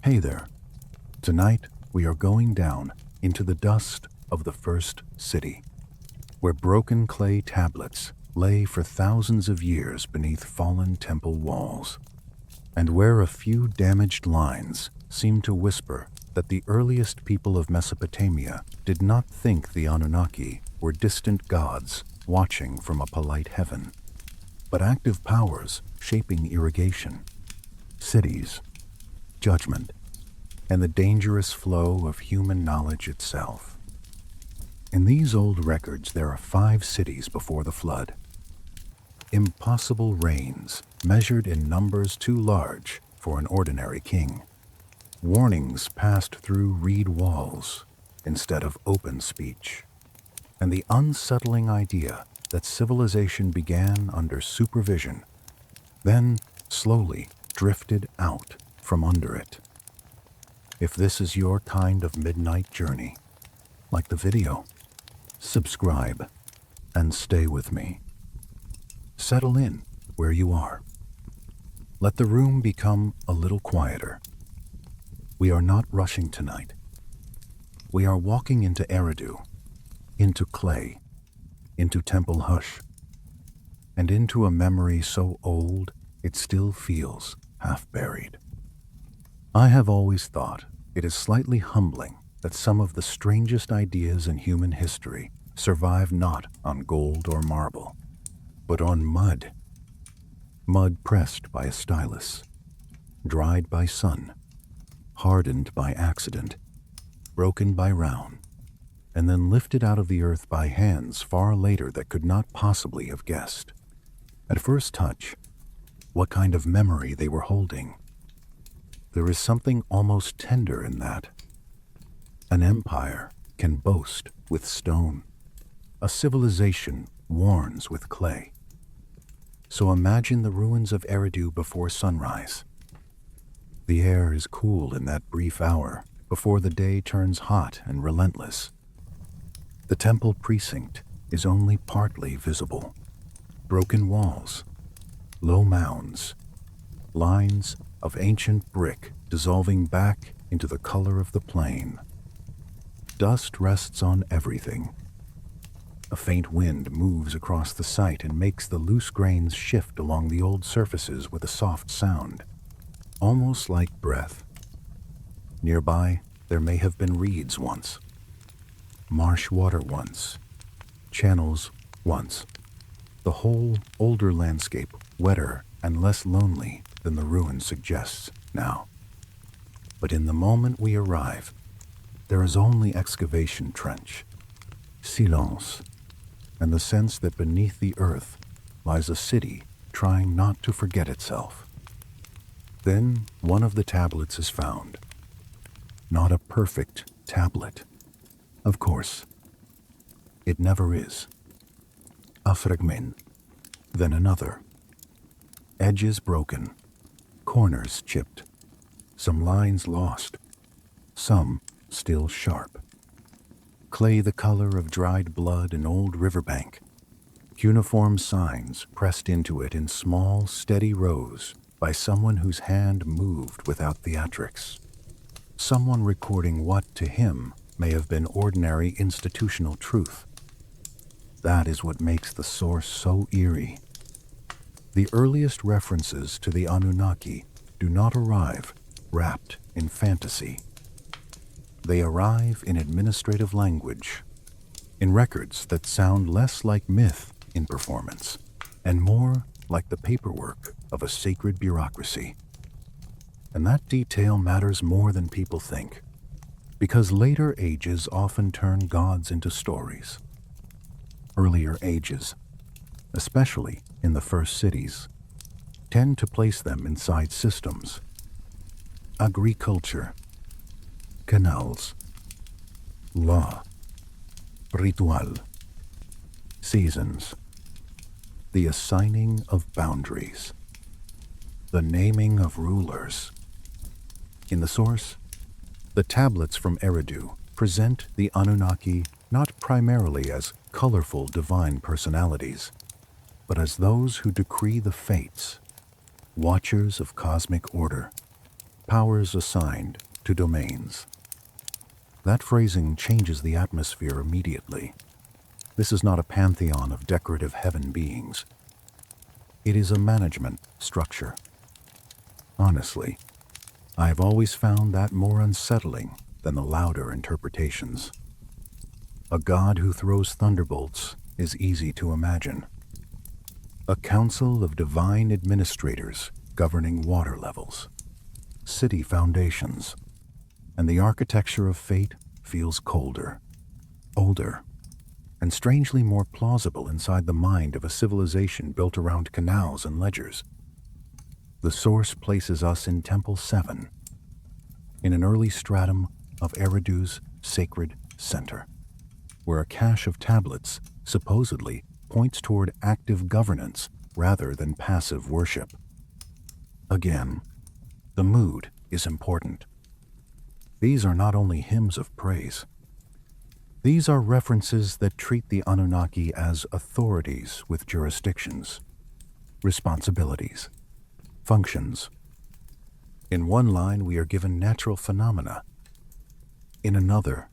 Hey there. Tonight, we are going down into the dust of the first city, where broken clay tablets lay for thousands of years beneath fallen temple walls, and where a few damaged lines seem to whisper that the earliest people of Mesopotamia did not think the Anunnaki were distant gods watching from a polite heaven, but active powers shaping irrigation, cities, judgment, and the dangerous flow of human knowledge itself. In these old records, there are 5 cities before the flood. Impossible reigns measured in numbers too large for an ordinary king. Warnings passed through reed walls instead of open speech. And the unsettling idea that civilization began under supervision, then slowly drifted out from under it. If this is your kind of midnight journey, like the video, subscribe and stay with me. Settle in where you are. Let the room become a little quieter. We are not rushing tonight. We are walking into Eridu, into clay, into temple hush, and into a memory so old it still feels half buried. I have always thought it is slightly humbling that some of the strangest ideas in human history survive not on gold or marble, but on mud. Mud pressed by a stylus, dried by sun, hardened by accident, broken by Round, and then lifted out of the earth by hands far later that could not possibly have guessed, at first touch, what kind of memory they were holding. There is something almost tender in that. An empire can boast with stone. A civilization warns with clay. So imagine the ruins of Eridu before sunrise. The air is cool in that brief hour before the day turns hot and relentless. The temple precinct is only partly visible. Broken walls, low mounds, lines of ancient brick dissolving back into the color of the plain. Dust rests on everything. A faint wind moves across the site and makes the loose grains shift along the old surfaces with a soft sound, almost like breath. Nearby, there may have been reeds once, marsh water once, channels once, the whole older landscape wetter and less lonely than the ruin suggests now. But in the moment we arrive, there is only excavation trench, silence, and the sense that beneath the earth lies a city trying not to forget itself. Then one of the tablets is found. Not a perfect tablet. Of course, it never is. A fragment, then another. Edges broken, corners chipped, some lines lost, some still sharp. Clay the color of dried blood in old riverbank. Cuneiform signs pressed into it in small, steady rows by someone whose hand moved without theatrics. Someone recording what, to him, may have been ordinary institutional truth. That is what makes the source so eerie. The earliest references to the Anunnaki do not arrive wrapped in fantasy. They arrive in administrative language, in records that sound less like myth in performance and more like the paperwork of a sacred bureaucracy. And that detail matters more than people think, because later ages often turn gods into stories. Earlier ages, especially in the first cities, tend to place them inside systems. Agriculture, canals, law, ritual, seasons, the assigning of boundaries, the naming of rulers. In the source, the tablets from Eridu present the Anunnaki not primarily as colorful divine personalities, but as those who decree the fates, watchers of cosmic order. powers assigned to domains. That phrasing changes the atmosphere immediately. This is not a pantheon of decorative heaven beings. It is a management structure. Honestly, I have always found that more unsettling than the louder interpretations. A god who throws thunderbolts is easy to imagine. A council of divine administrators governing water levels, city foundations, and the architecture of fate feels colder, older, and strangely more plausible inside the mind of a civilization built around canals and ledgers. The source places us in Temple 7, in an early stratum of Eridu's sacred center, where a cache of tablets supposedly points toward active governance rather than passive worship. Again, the mood is important. These are not only hymns of praise. These are references that treat the Anunnaki as authorities with jurisdictions, responsibilities, functions. In one line, we are given natural phenomena. In another,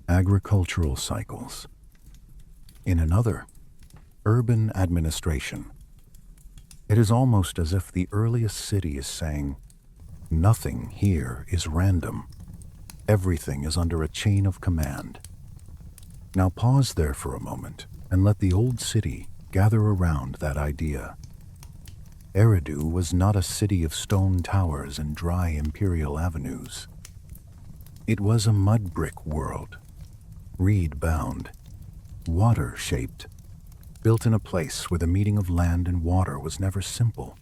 agricultural cycles. In another, urban administration. It is almost as if the earliest city is saying, nothing here is random. Everything is under a chain of command. Now pause there for a moment and let the old city gather around that idea. Eridu was not a city of stone towers and dry imperial avenues. It was a mud brick world, reed-bound, water-shaped, built in a place where the meeting of land and water was never simple.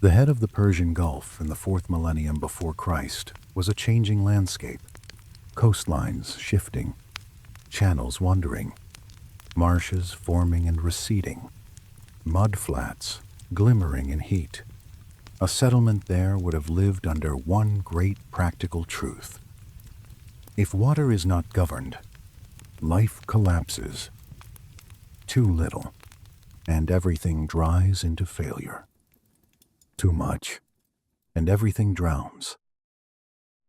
The head of the Persian Gulf in the 4th millennium before Christ was a changing landscape, coastlines shifting, channels wandering, marshes forming and receding, mud flats glimmering in heat. A settlement there would have lived under one great practical truth. If water is not governed, life collapses. Too little, and everything dries into failure. Too much, and everything drowns.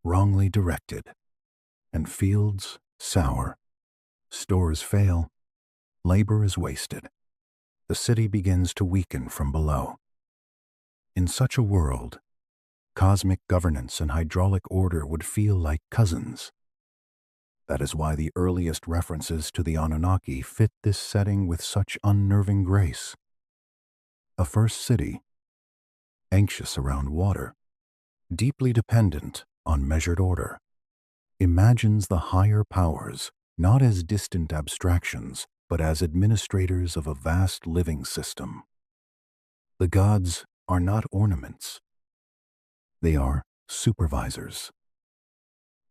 Wrongly directed, and fields sour. Stores fail, labor is wasted. The city begins to weaken from below. In such a world, cosmic governance and hydraulic order would feel like cousins. That is why the earliest references to the Anunnaki fit this setting with such unnerving grace. A first city, anxious around water, deeply dependent on measured order, imagines the higher powers not as distant abstractions, but as administrators of a vast living system. The gods are not ornaments. They are supervisors.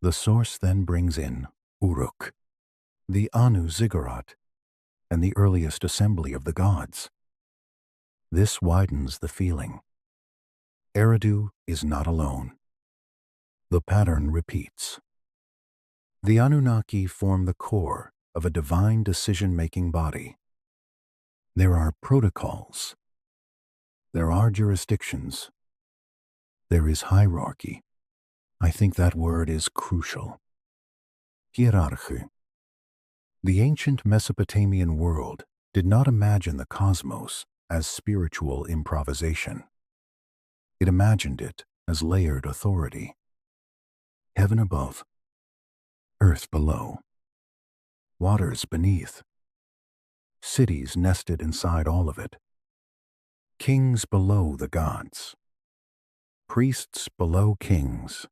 The source then brings in Uruk, the Anu ziggurat, and the earliest assembly of the gods. This widens the feeling. Eridu is not alone. The pattern repeats. The Anunnaki form the core of a divine decision-making body. There are protocols. There are jurisdictions. There is hierarchy. I think that word is crucial. Hierarchy. The ancient Mesopotamian world did not imagine the cosmos as spiritual improvisation. It imagined it as layered authority. Heaven above, earth below, waters beneath, cities nested inside all of it, kings below the gods, priests below kings,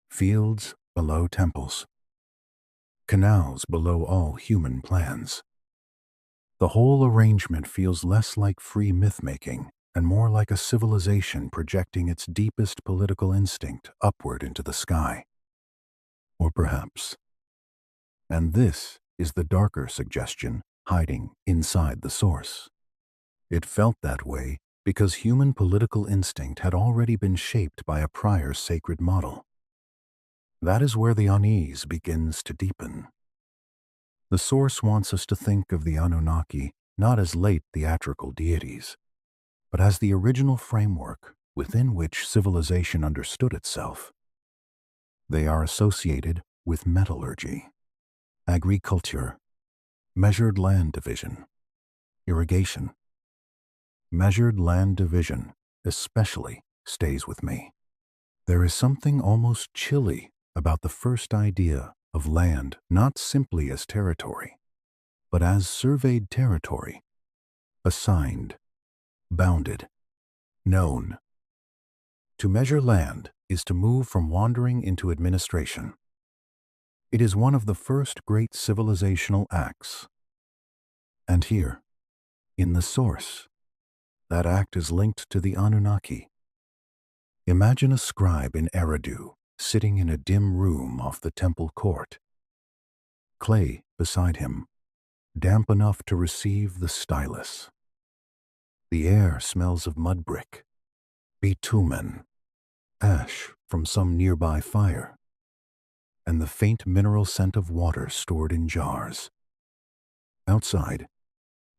fields below temples, canals below all human plans. The whole arrangement feels less like free myth-making and more like a civilization projecting its deepest political instinct upward into the sky. Or perhaps, and this is the darker suggestion hiding inside the source, it felt that way because human political instinct had already been shaped by a prior sacred model. That is where the unease begins to deepen. The source wants us to think of the Anunnaki not as late theatrical deities, but as the original framework within which civilization understood itself. They are associated with metallurgy, agriculture, measured land division, irrigation. Measured land division especially stays with me. There is something almost chilly about the first idea of land not simply as territory, but as surveyed territory, assigned, bounded, known. To measure land is to move from wandering into administration. It is one of the first great civilizational acts. And here, in the source, that act is linked to the Anunnaki. Imagine a scribe in Eridu sitting in a dim room off the temple court. Clay beside him, damp enough to receive the stylus. The air smells of mud brick, bitumen, ash from some nearby fire, and the faint mineral scent of water stored in jars. Outside,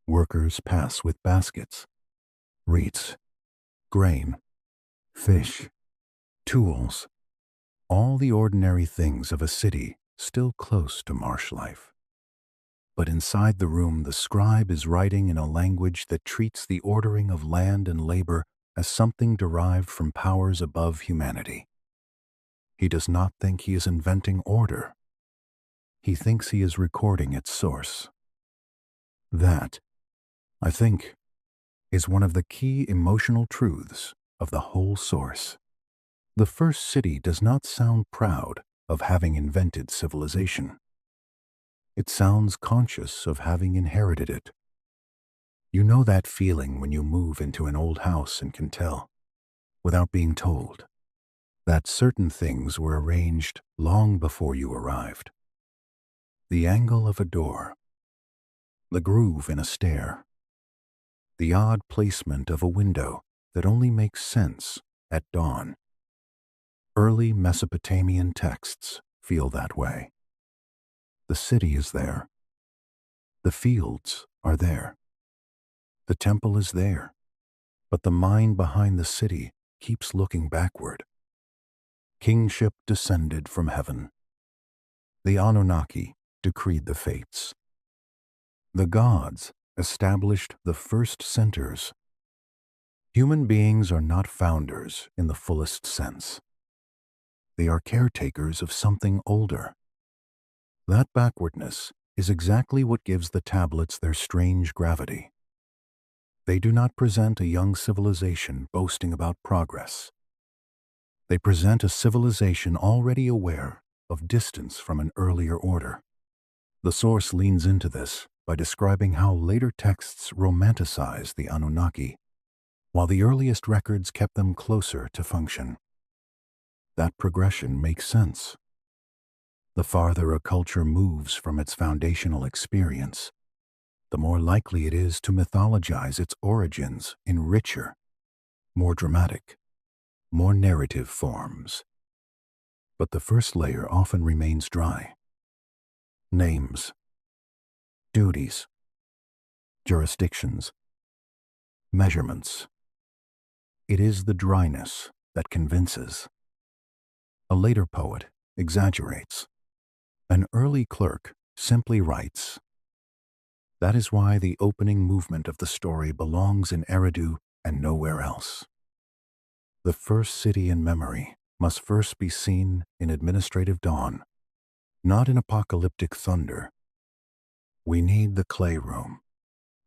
workers pass with baskets, reeds, grain, fish, tools, all the ordinary things of a city still close to marsh life. But inside the room, the scribe is writing in a language that treats the ordering of land and labor as something derived from powers above humanity. He does not think he is inventing order. He thinks he is recording its source. That, I think, is one of the key emotional truths of the whole source. The first city does not sound proud of having invented civilization. It sounds conscious of having inherited it. You know that feeling when you move into an old house and can tell, without being told, that certain things were arranged long before you arrived. The angle of a door, the groove in a stair, the odd placement of a window that only makes sense at dawn. Early Mesopotamian texts feel that way. The city is there. The fields are there. The temple is there. But the mind behind the city keeps looking backward. Kingship descended from heaven. The Anunnaki decreed the fates. The gods established the first centers. Human beings are not founders in the fullest sense. They are caretakers of something older. That backwardness is exactly what gives the tablets their strange gravity. They do not present a young civilization boasting about progress. They present a civilization already aware of distance from an earlier order. The source leans into this by describing how later texts romanticize the Anunnaki, while the earliest records kept them closer to function. That progression makes sense. The farther a culture moves from its foundational experience, the more likely it is to mythologize its origins in richer, more dramatic, more narrative forms. But the first layer often remains dry. Names, duties, jurisdictions, measurements. It is the dryness that convinces. A later poet exaggerates. An early clerk simply writes. That is why the opening movement of the story belongs in Eridu and nowhere else. The first city in memory must first be seen in administrative dawn, not in apocalyptic thunder. We need the clay room,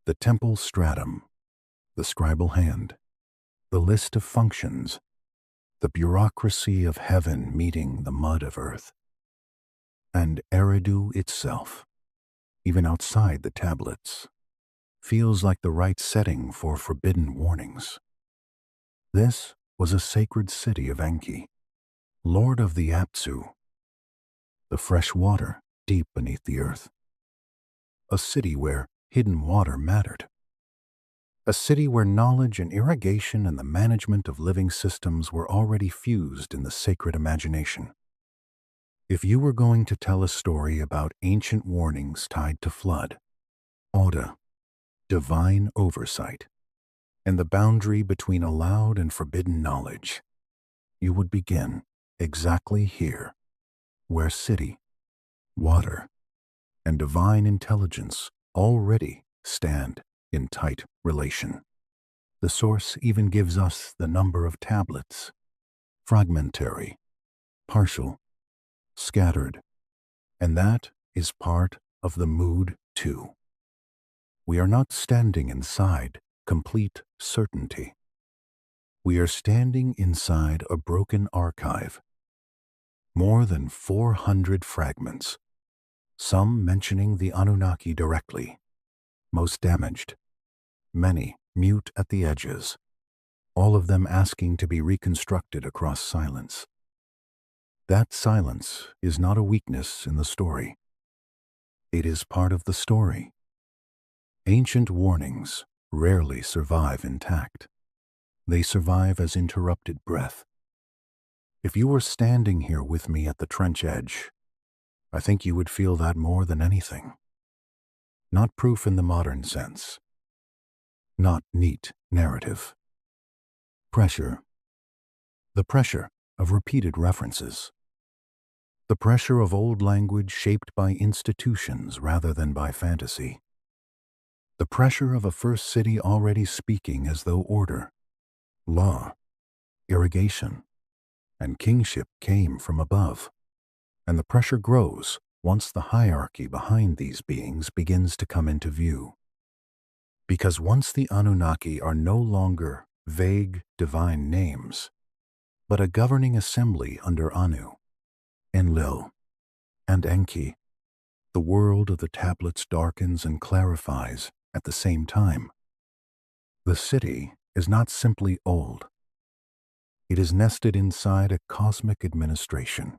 the temple stratum, the scribal hand, the list of functions, the bureaucracy of heaven meeting the mud of earth. And Eridu itself, even outside the tablets, feels like the right setting for forbidden warnings. This was a sacred city of Enki, lord of the Abzu, the fresh water deep beneath the earth. A city where hidden water mattered. A city where knowledge and irrigation and the management of living systems were already fused in the sacred imagination. If you were going to tell a story about ancient warnings tied to flood, Oda, divine oversight, and the boundary between allowed and forbidden knowledge, you would begin exactly here, where city, water, and divine intelligence already stand in tight relation. The source even gives us the number of tablets: fragmentary, partial, scattered, and that is part of the mood too. We are not standing inside complete certainty. We are standing inside a broken archive. More than 400 fragments, some mentioning the Anunnaki directly, most damaged, many mute at the edges, all of them asking to be reconstructed across silence. That silence is not a weakness in the story. It is part of the story. Ancient warnings rarely survive intact. They survive as interrupted breath. If you were standing here with me at the trench edge, I think you would feel that more than anything. Not proof in the modern sense. Not neat narrative. Pressure. The pressure of repeated references. The pressure of old language shaped by institutions rather than by fantasy. The pressure of a first city already speaking as though order, law, irrigation, and kingship came from above. And the pressure grows once the hierarchy behind these beings begins to come into view. Because once the Anunnaki are no longer vague divine names, but a governing assembly under Anu, Enlil, and Enki, the world of the tablets darkens and clarifies at the same time. The city is not simply old. It is nested inside a cosmic administration.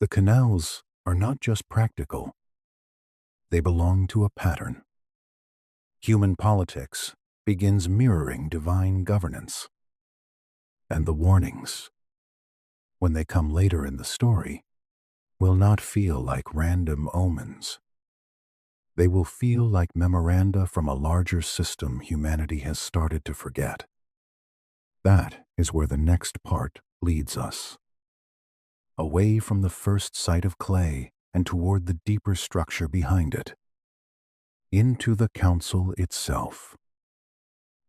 The canals are not just practical. They belong to a pattern. Human politics begins mirroring divine governance. And the warnings, when they come later in the story, will not feel like random omens. They will feel like memoranda from a larger system humanity has started to forget. That is where the next part leads us. Away from the first sight of clay and toward the deeper structure behind it. Into the council itself.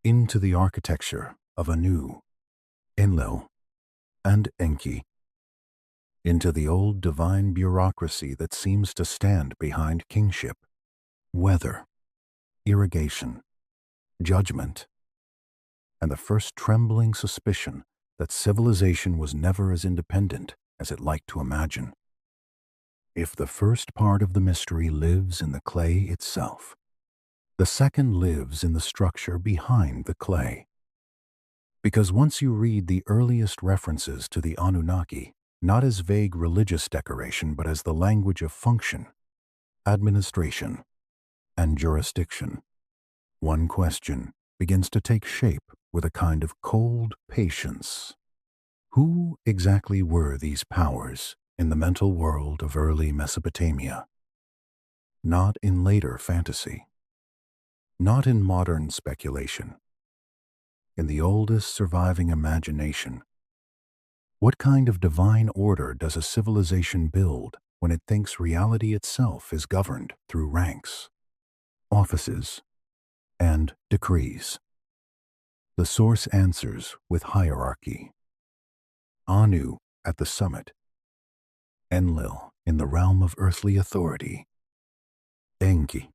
Into the architecture of Anu, Enlil, and Enki. Into the old divine bureaucracy that seems to stand behind kingship, weather, irrigation, judgment, and the first trembling suspicion that civilization was never as independent as it liked to imagine. If the first part of the mystery lives in the clay itself, the second lives in the structure behind the clay. Because once you read the earliest references to the Anunnaki, not as vague religious decoration but as the language of function, administration, and jurisdiction, one question begins to take shape with a kind of cold patience. Who exactly were these powers in the mental world of early Mesopotamia? Not in later fantasy. Not in modern speculation. In the oldest surviving imagination. What kind of divine order does a civilization build when it thinks reality itself is governed through ranks, offices, and decrees? The source answers with hierarchy. Anu at the summit. Enlil in the realm of earthly authority. Enki,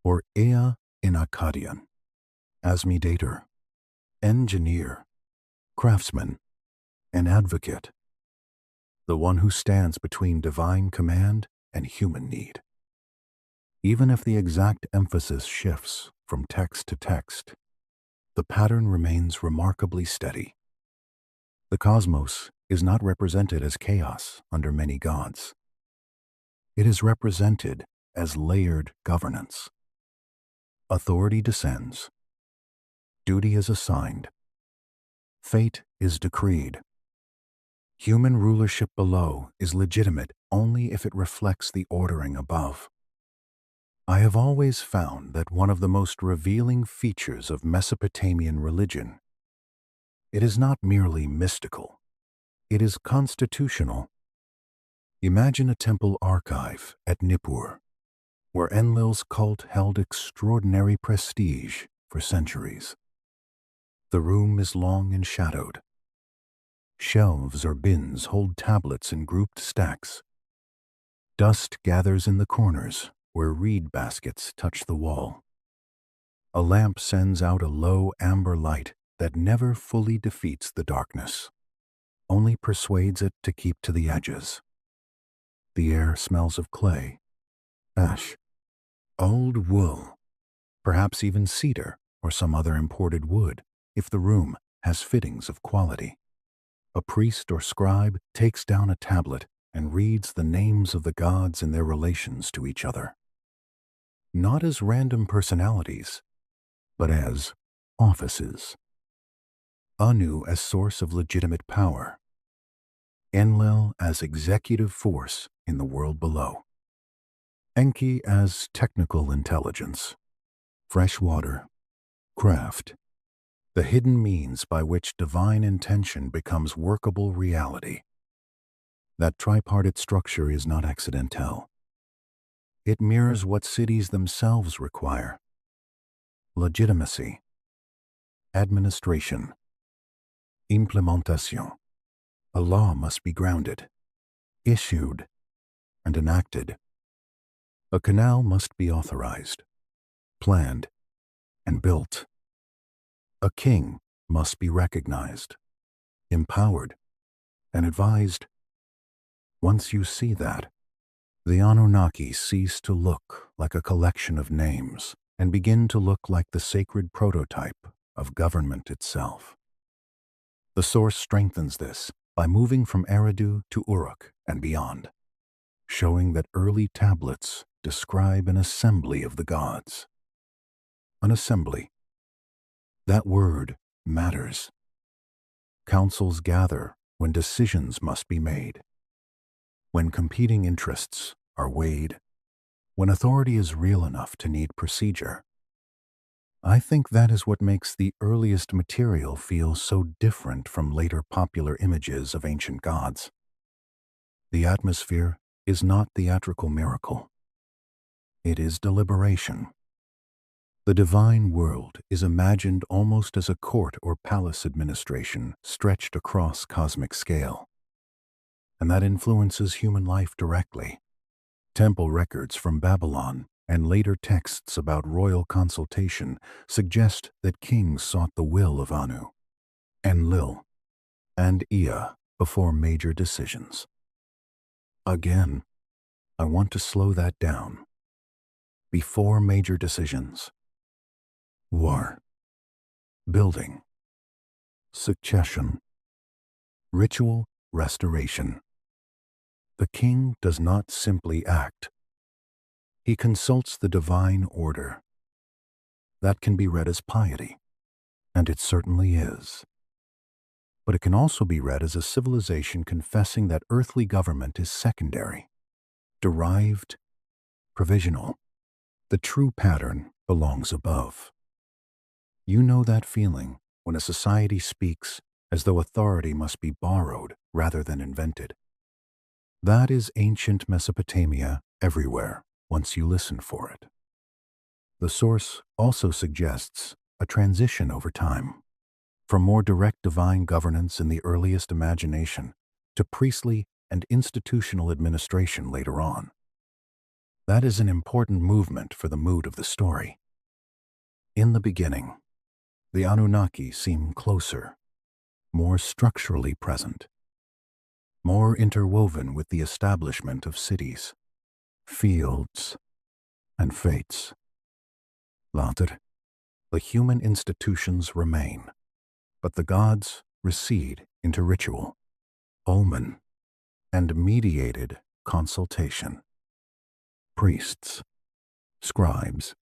or Ea in Akkadian, Asmidator, engineer, craftsman, and advocate. The one who stands between divine command and human need. Even if the exact emphasis shifts from text to text, the pattern remains remarkably steady. The cosmos is not represented as chaos under many gods. It is represented as layered governance. Authority descends. Duty is assigned. Fate is decreed. Human rulership below is legitimate only if it reflects the ordering above. I have always found that one of the most revealing features of Mesopotamian religion, it is not merely mystical, it is constitutional. Imagine a temple archive at Nippur, where Enlil's cult held extraordinary prestige for centuries. The room is long and shadowed. Shelves or bins hold tablets in grouped stacks. Dust gathers in the corners where reed baskets touch the wall. A lamp sends out a low amber light that never fully defeats the darkness, only persuades it to keep to the edges. The air smells of clay, ash, old wool, perhaps even cedar or some other imported wood, if the room has fittings of quality. A priest or scribe takes down a tablet and reads the names of the gods and their relations to each other, not as random personalities, but as offices. Anu as source of legitimate power, Enlil as executive force in the world below, Enki as technical intelligence, fresh water, craft, the hidden means by which divine intention becomes workable reality. That tripartite structure is not accidental. It mirrors what cities themselves require: legitimacy, administration, implementation. A law must be grounded, issued, and enacted. A canal must be authorized, planned, and built. A king must be recognized, empowered, and advised. Once you see that, the Anunnaki cease to look like a collection of names and begin to look like the sacred prototype of government itself. The source strengthens this by moving from Eridu to Uruk and beyond, showing that early tablets describe an assembly of the gods. An assembly. That word matters. Councils gather when decisions must be made, when competing interests are weighed, when authority is real enough to need procedure. I think that is what makes the earliest material feel so different from later popular images of ancient gods. The atmosphere is not theatrical miracle. It is deliberation. The divine world is imagined almost as a court or palace administration stretched across cosmic scale, and that influences human life directly. Temple records from Babylon and later texts about royal consultation suggest that kings sought the will of Anu, Enlil, and Ea before major decisions. Again, I want to slow that down. Before major decisions: war, building, succession, ritual restoration. The king does not simply act. He consults the divine order. That can be read as piety, and it certainly is. But it can also be read as a civilization confessing that earthly government is secondary, derived, provisional. The true pattern belongs above. You know that feeling when a society speaks as though authority must be borrowed rather than invented. That is ancient Mesopotamia everywhere, once you listen for it. The source also suggests a transition over time, from more direct divine governance in the earliest imagination to priestly and institutional administration later on. That is an important movement for the mood of the story. In the beginning, the Anunnaki seem closer, more structurally present, more interwoven with the establishment of cities, fields, and fates. Later, the human institutions remain, but the gods recede into ritual, omen, and mediated consultation. Priests, scribes,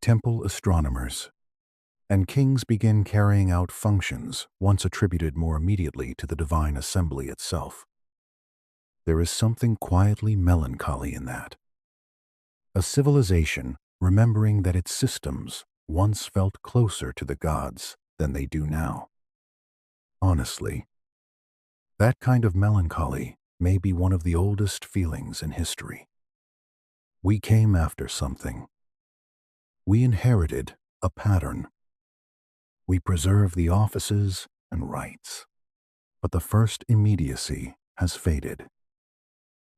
temple astronomers, and kings begin carrying out functions once attributed more immediately to the divine assembly itself. There is something quietly melancholy in that. A civilization remembering that its systems once felt closer to the gods than they do now. Honestly, that kind of melancholy may be one of the oldest feelings in history. We came after something. We inherited a pattern. We preserve the offices and rights. But the first immediacy has faded.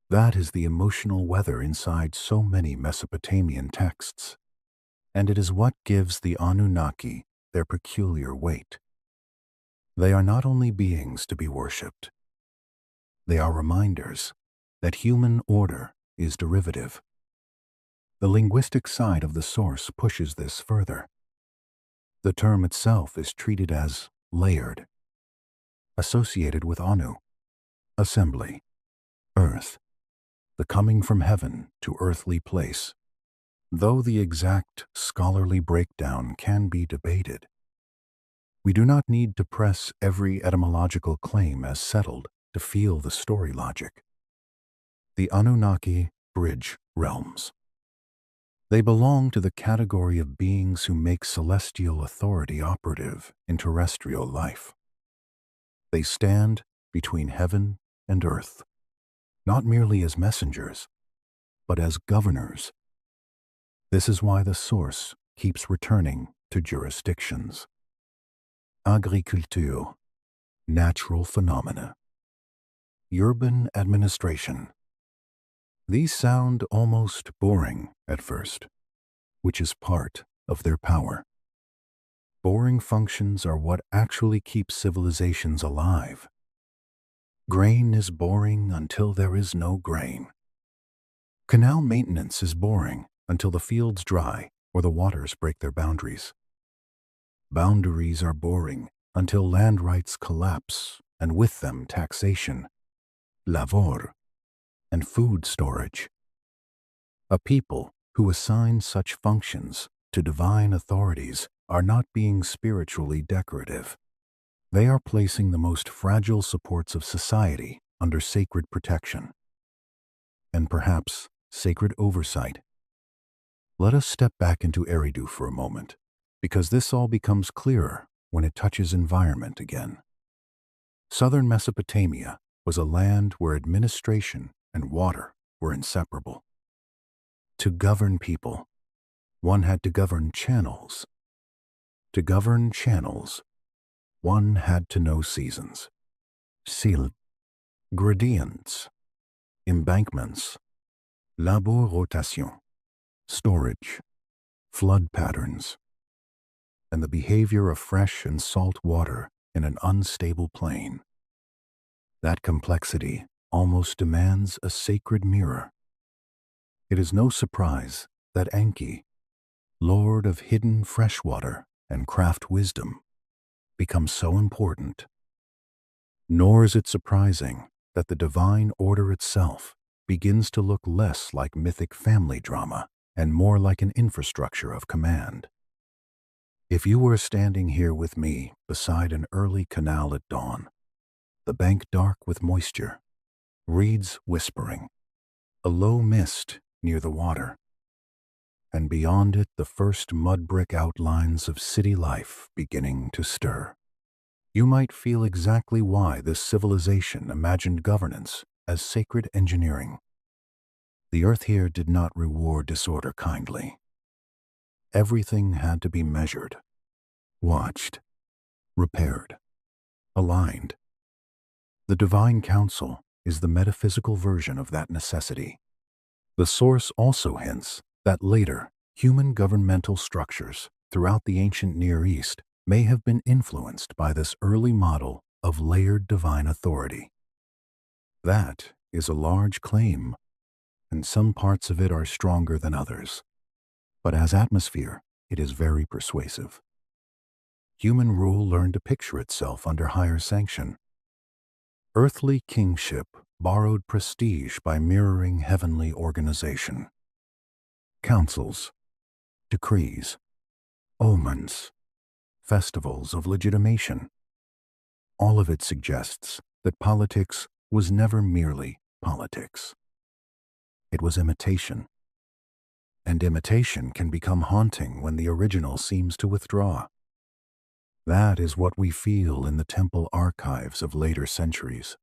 That is the emotional weather inside so many Mesopotamian texts, and it is what gives the Anunnaki their peculiar weight. They are not only beings to be worshipped, they are reminders that human order is derivative. The linguistic side of the source pushes this further. The term itself is treated as layered, associated with Anu, assembly, earth, the coming from heaven to earthly place. Though the exact scholarly breakdown can be debated, we do not need to press every etymological claim as settled to feel the story logic. The Anunnaki bridge realms. They belong to the category of beings who make celestial authority operative in terrestrial life. They stand between heaven and earth, not merely as messengers, but as governors. This is why the source keeps returning to jurisdictions. Agriculture, natural phenomena, urban administration. These sound almost boring at first, which is part of their power. Boring functions are what actually keep civilizations alive. Grain is boring until there is no grain. Canal maintenance is boring until the fields dry or the waters break their boundaries. Boundaries are boring until land rights collapse, and with them taxation, lavor, and food storage. A people who assign such functions to divine authorities are not being spiritually decorative. They are placing the most fragile supports of society under sacred protection, and perhaps sacred oversight. Let us step back into Eridu for a moment, because this all becomes clearer when it touches environment again. Southern Mesopotamia was a land where administration and water were inseparable. To govern people, one had to govern channels. To govern channels, one had to know seasons, sil, gradients, embankments, labor rotation, storage, flood patterns, and the behavior of fresh and salt water in an unstable plain. That complexity almost demands a sacred mirror. It is no surprise that Enki, lord of hidden freshwater and craft wisdom, becomes so important. Nor is it surprising that the divine order itself begins to look less like mythic family drama and more like an infrastructure of command. If you were standing here with me beside an early canal at dawn, the bank dark with moisture, reeds whispering, a low mist near the water, and beyond it the first mud brick outlines of city life beginning to stir, you might feel exactly why this civilization imagined governance as sacred engineering. The earth here did not reward disorder kindly. Everything had to be measured, watched, repaired, aligned. The divine council is the metaphysical version of that necessity. The source also hints that later, human governmental structures throughout the ancient Near East may have been influenced by this early model of layered divine authority. That is a large claim, and some parts of it are stronger than others. But as atmosphere, it is very persuasive. Human rule learned to picture itself under higher sanction. Earthly kingship borrowed prestige by mirroring heavenly organization. Councils, decrees, omens, festivals of legitimation. All of it suggests that politics was never merely politics. It was imitation. and imitation can become haunting when the original seems to withdraw. That is what we feel in the temple archives of later centuries.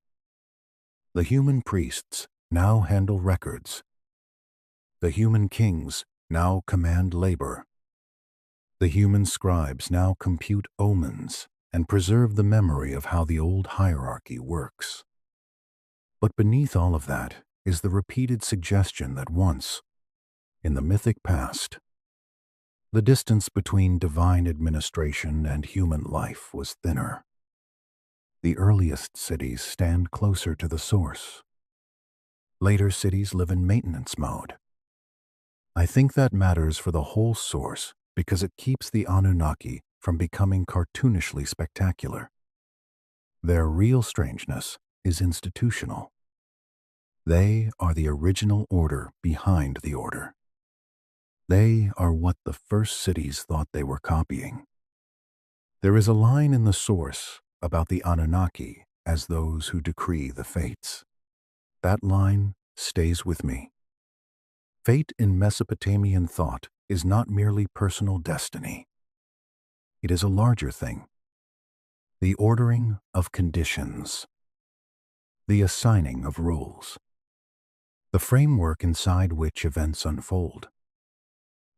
The human priests now handle records. The human kings now command labor. The human scribes now compute omens and preserve the memory of how the old hierarchy works. But beneath all of that is the repeated suggestion that once, in the mythic past, the distance between divine administration and human life was thinner. The earliest cities stand closer to the source. Later cities live in maintenance mode. I think that matters for the whole source because it keeps the Anunnaki from becoming cartoonishly spectacular. Their real strangeness is institutional. They are the original order behind the order. They are what the first cities thought they were copying. There is a line in the source about the Anunnaki as those who decree the fates. That line stays with me. Fate in Mesopotamian thought is not merely personal destiny. It is a larger thing. The ordering of conditions. The assigning of rules. The framework inside which events unfold.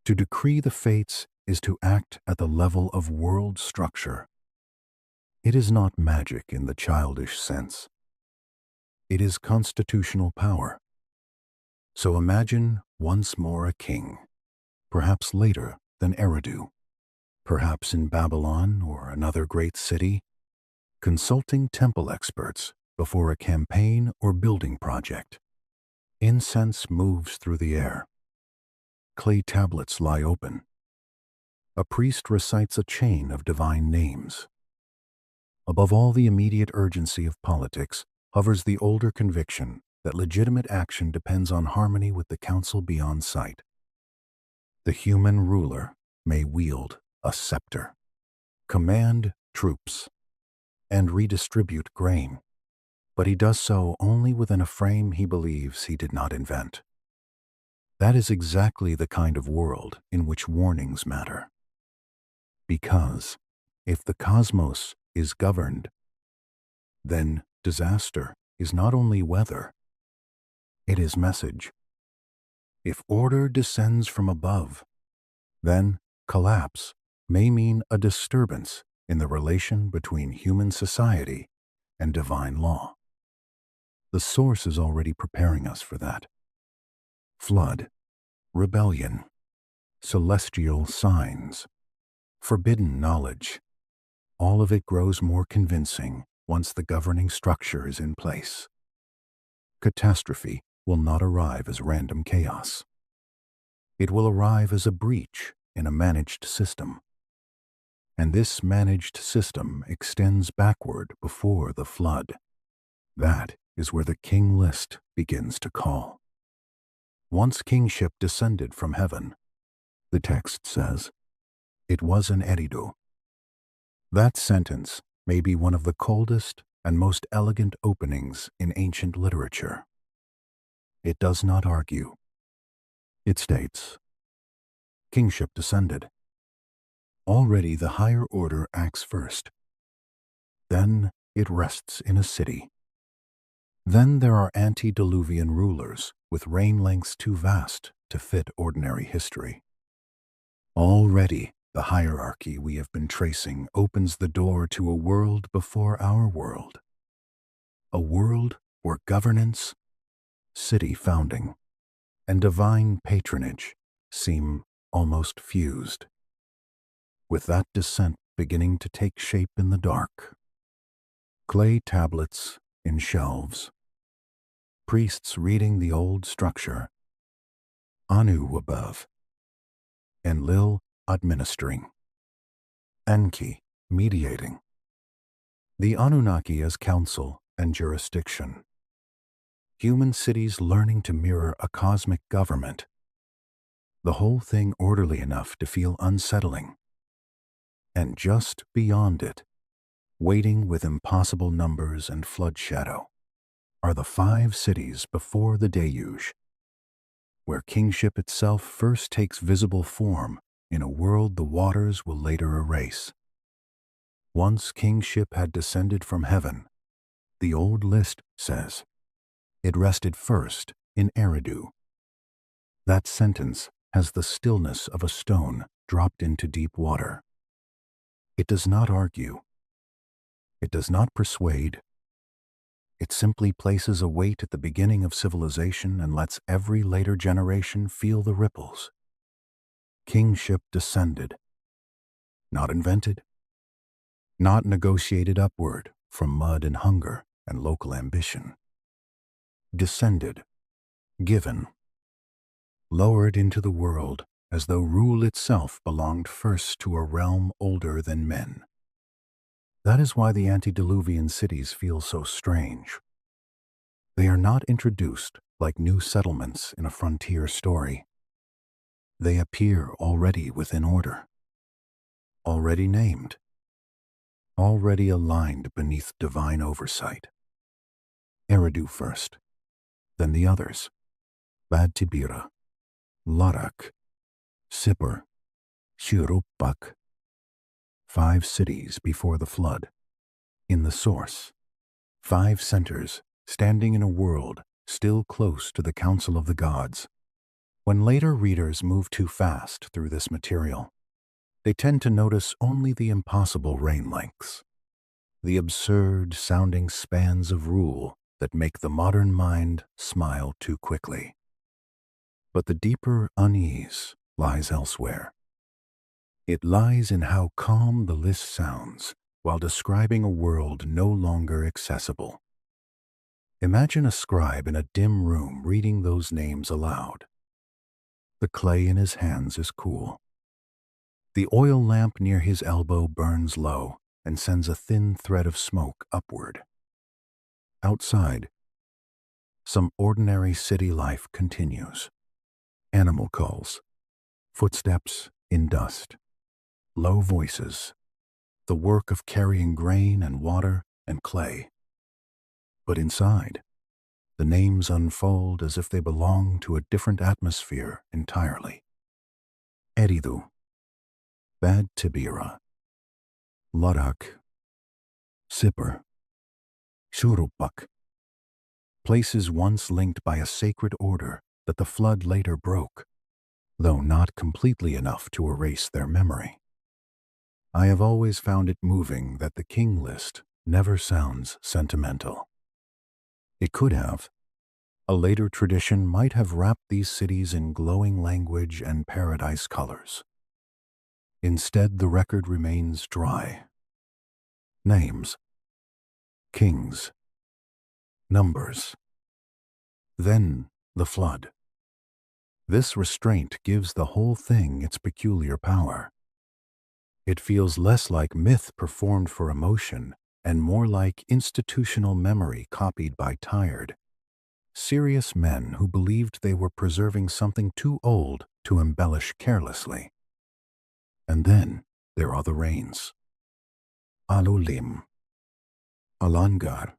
To decree the fates is to act at the level of world structure. It is not magic in the childish sense. It is constitutional power. So imagine once more a king, perhaps later than Eridu, perhaps in Babylon or another great city, consulting temple experts before a campaign or building project. Incense moves through the air. Clay tablets lie open. A priest recites a chain of divine names. Above all the immediate urgency of politics hovers the older conviction that legitimate action depends on harmony with the council beyond sight. The human ruler may wield a scepter, command troops, and redistribute grain, but he does so only within a frame he believes he did not invent. That is exactly the kind of world in which warnings matter. Because if the cosmos is governed, then disaster is not only weather, it is message. If order descends from above, then collapse may mean a disturbance in the relation between human society and divine law. The source is already preparing us for that. Flood, rebellion, celestial signs, forbidden knowledge, all of it grows more convincing once the governing structure is in place. Catastrophe will not arrive as random chaos. It will arrive as a breach in a managed system. And this managed system extends backward before the flood. That is where the king list begins to call. Once kingship descended from heaven, the text says, it was an Eridu. That sentence may be one of the coldest and most elegant openings in ancient literature. It does not argue. It states, kingship descended. Already the higher order acts first. Then it rests in a city. Then there are antediluvian rulers with reign lengths too vast to fit ordinary history. Already the hierarchy we have been tracing opens the door to a world before our world. A world where governance, city founding, and divine patronage seem almost fused. With that descent beginning to take shape in the dark. Clay tablets in shelves. Priests reading the old structure. Anu above. Enlil administering. Enki mediating. The Anunnaki as council and jurisdiction. Human cities learning to mirror a cosmic government. The whole thing orderly enough to feel unsettling. And just beyond it, waiting with impossible numbers and flood shadow, are the 5 cities before the deluge. where kingship itself first takes visible form in a world the waters will later erase. Once kingship had descended from heaven, the old list says, it rested first in Eridu. That sentence has the stillness of a stone dropped into deep water. It does not argue. It does not persuade. It simply places a weight at the beginning of civilization and lets every later generation feel the ripples. Kingship descended, not invented, not negotiated upward from mud and hunger and local ambition. Descended, given, lowered into the world as though rule itself belonged first to a realm older than men. That is why the antediluvian cities feel so strange. They are not introduced like new settlements in a frontier story. They appear already within order, already named, already aligned beneath divine oversight. Eridu first, then the others, Bad Tibira, Larak, Sipper, Shiruppak. 5 cities before the flood, in the source. 5 centers standing in a world still close to the council of the gods. When later readers move too fast through this material, they tend to notice only the impossible reign lengths, the absurd-sounding spans of rule that make the modern mind smile too quickly. But the deeper unease lies elsewhere. It lies in how calm the list sounds while describing a world no longer accessible. Imagine a scribe in a dim room reading those names aloud. The clay in his hands is cool. The oil lamp near his elbow burns low and sends a thin thread of smoke upward. Outside, some ordinary city life continues. Animal calls, footsteps in dust. Low voices, the work of carrying grain and water and clay. But inside, the names unfold as if they belong to a different atmosphere entirely. Eridu, Bad Tibira, Ladak, Sipper, Shurupak. Places once linked by a sacred order that the flood later broke, though not completely enough to erase their memory. I have always found it moving that the king list never sounds sentimental. It could have. A later tradition might have wrapped these cities in glowing language and paradise colors. Instead, the record remains dry. Names, kings, numbers. Then the flood. This restraint gives the whole thing its peculiar power. It feels less like myth performed for emotion and more like institutional memory copied by tired, serious men who believed they were preserving something too old to embellish carelessly. And then there are the rains. Alulim, Alangar,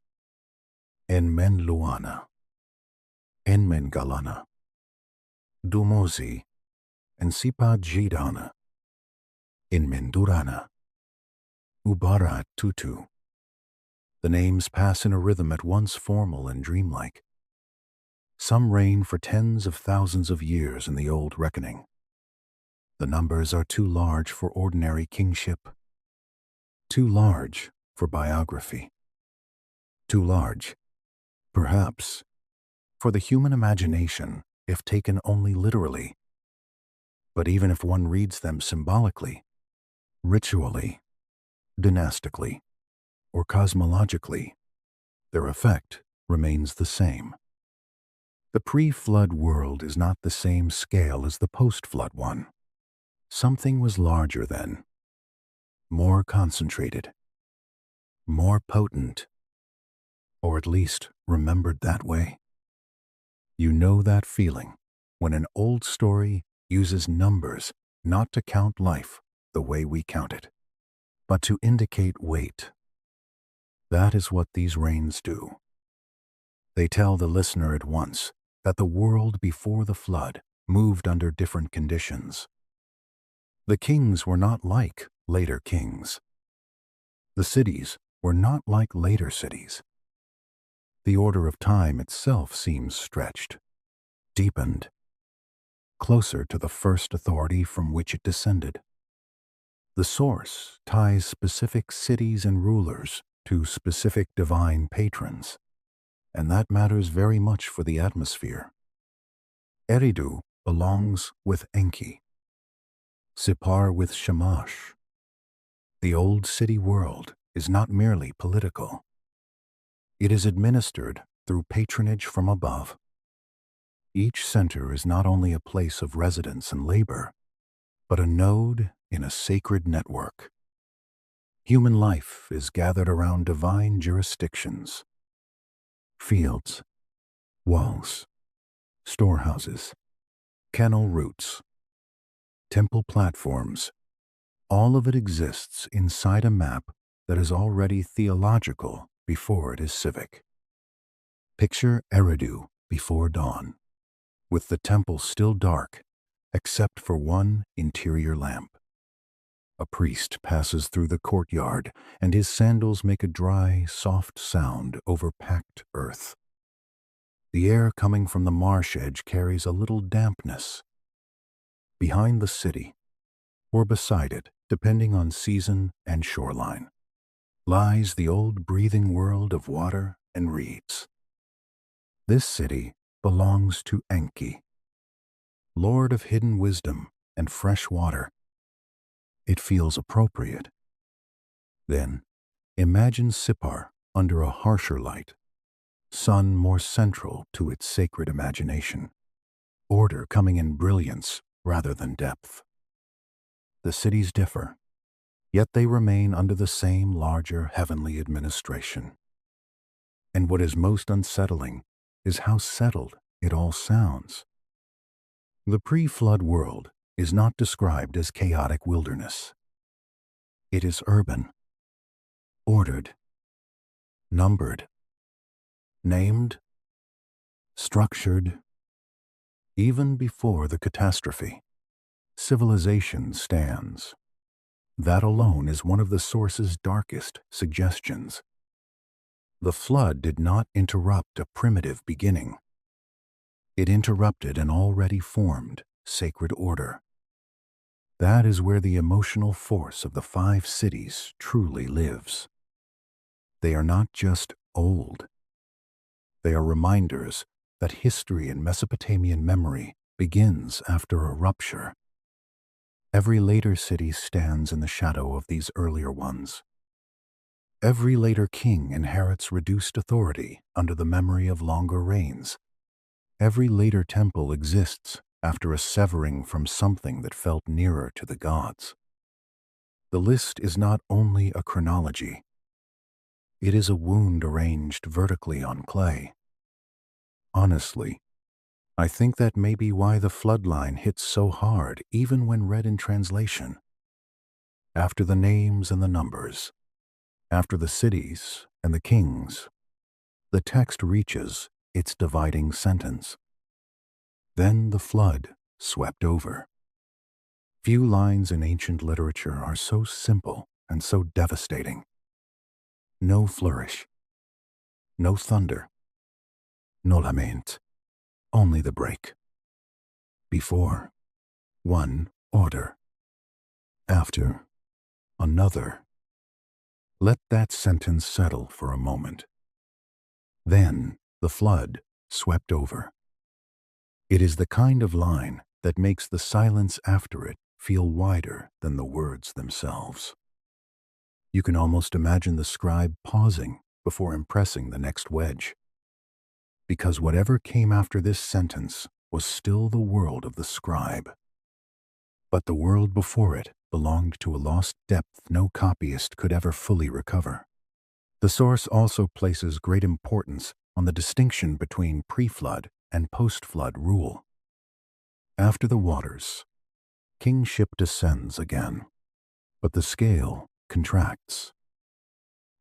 Enmenluana, Enmengalana, Dumozi, and Sipa Jidana. In Mendurana, Ubara Tutu. The names pass in a rhythm at once formal and dreamlike. Some reign for tens of thousands of years in the old reckoning. The numbers are too large for ordinary kingship, too large for biography, too large, perhaps, for the human imagination if taken only literally. But even if one reads them symbolically, ritually, dynastically, or cosmologically, their effect remains the same. The pre-flood world is not the same scale as the post-flood one. Something was larger then, more concentrated, more potent, or at least remembered that way. You know that feeling when an old story uses numbers not to count life the way we count it, but to indicate weight. That is what these reigns do. They tell the listener at once that the world before the flood moved under different conditions. The kings were not like later kings. The cities were not like later cities. The order of time itself seems stretched, deepened, closer to the first authority from which it descended. The source ties specific cities and rulers to specific divine patrons, and that matters very much for the atmosphere. Eridu belongs with Enki, Sipar with Shamash. The old city world is not merely political. It is administered through patronage from above. Each center is not only a place of residence and labor, but a node in a sacred network. Human life is gathered around divine jurisdictions. Fields, walls, storehouses, kennel roots, temple platforms, all of it exists inside a map that is already theological before it is civic. Picture Eridu before dawn, with the temple still dark except for one interior lamp. A priest passes through the courtyard, and his sandals make a dry, soft sound over packed earth. The air coming from the marsh edge carries a little dampness. Behind the city, or beside it, depending on season and shoreline, lies the old breathing world of water and reeds. This city belongs to Enki, Lord of hidden wisdom and fresh water. It feels appropriate. Then, imagine Sipar under a harsher light, sun more central to its sacred imagination, order coming in brilliance rather than depth. The cities differ, yet they remain under the same larger heavenly administration. And what is most unsettling is how settled it all sounds. The pre-flood world is not described as chaotic wilderness. It is urban, ordered, numbered, named, structured. Even before the catastrophe, civilization stands. That alone is one of the source's darkest suggestions. The flood did not interrupt a primitive beginning. It interrupted an already formed sacred order. That is where the emotional force of the 5 cities truly lives. They are not just old. They are reminders that history in Mesopotamian memory begins after a rupture. Every later city stands in the shadow of these earlier ones. Every later king inherits reduced authority under the memory of longer reigns. Every later temple exists after a severing from something that felt nearer to the gods. The list is not only a chronology. It is a wound arranged vertically on clay. Honestly, I think that may be why the floodline hits so hard even when read in translation. After the names and the numbers, after the cities and the kings, the text reaches its dividing sentence. Then the flood swept over. Few lines in ancient literature are so simple and so devastating. No flourish, no thunder, no lament, only the break. Before, one order. After, another. Let that sentence settle for a moment. Then the flood swept over. It is the kind of line that makes the silence after it feel wider than the words themselves. You can almost imagine the scribe pausing before impressing the next wedge. Because whatever came after this sentence was still the world of the scribe. But the world before it belonged to a lost depth no copyist could ever fully recover. The source also places great importance on the distinction between pre-flood and post-flood rule. After the waters, kingship descends again, but the scale contracts.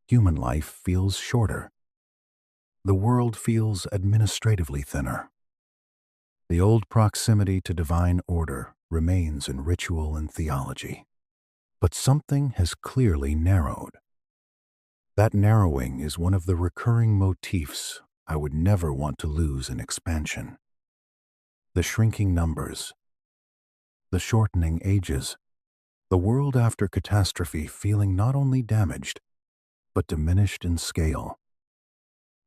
Human life feels shorter. The world feels administratively thinner. The old proximity to divine order remains in ritual and theology. But something has clearly narrowed. That narrowing is one of the recurring motifs I would never want to lose in expansion. The shrinking numbers, the shortening ages, the world after catastrophe feeling not only damaged, but diminished in scale.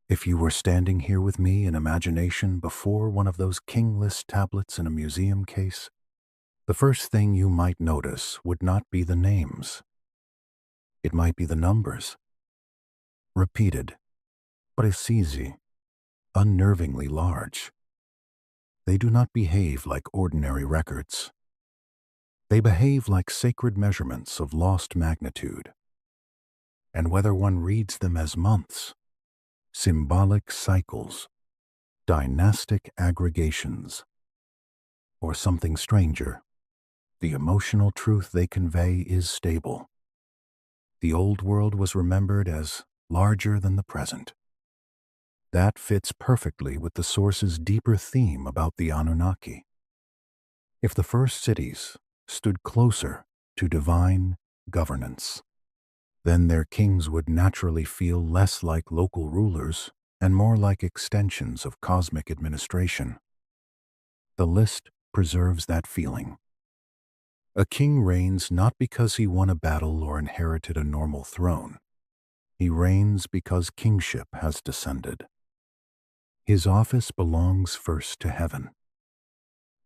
If you were standing here with me in imagination before one of those king list tablets in a museum case, the first thing you might notice would not be the names. It might be the numbers. Repeated, precisi, unnervingly large. They do not behave like ordinary records. They behave like sacred measurements of lost magnitude. And whether one reads them as months, symbolic cycles, dynastic aggregations, or something stranger, the emotional truth they convey is stable. The old world was remembered as larger than the present. That fits perfectly with the source's deeper theme about the Anunnaki. If the first cities stood closer to divine governance, then their kings would naturally feel less like local rulers and more like extensions of cosmic administration. The list preserves that feeling. A king reigns not because he won a battle or inherited a normal throne. He reigns because kingship has descended. His office belongs first to heaven.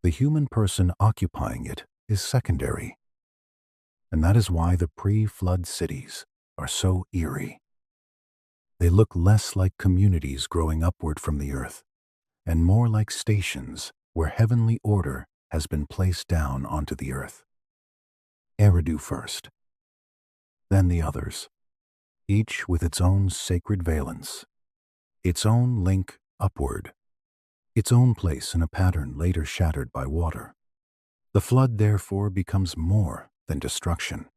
The human person occupying it is secondary. And that is why the pre-flood cities are so eerie. They look less like communities growing upward from the earth, and more like stations where heavenly order has been placed down onto the earth. Eridu first, then the others, each with its own sacred valence, its own link upward, its own place in a pattern later shattered by water. The flood, therefore, becomes more than destruction.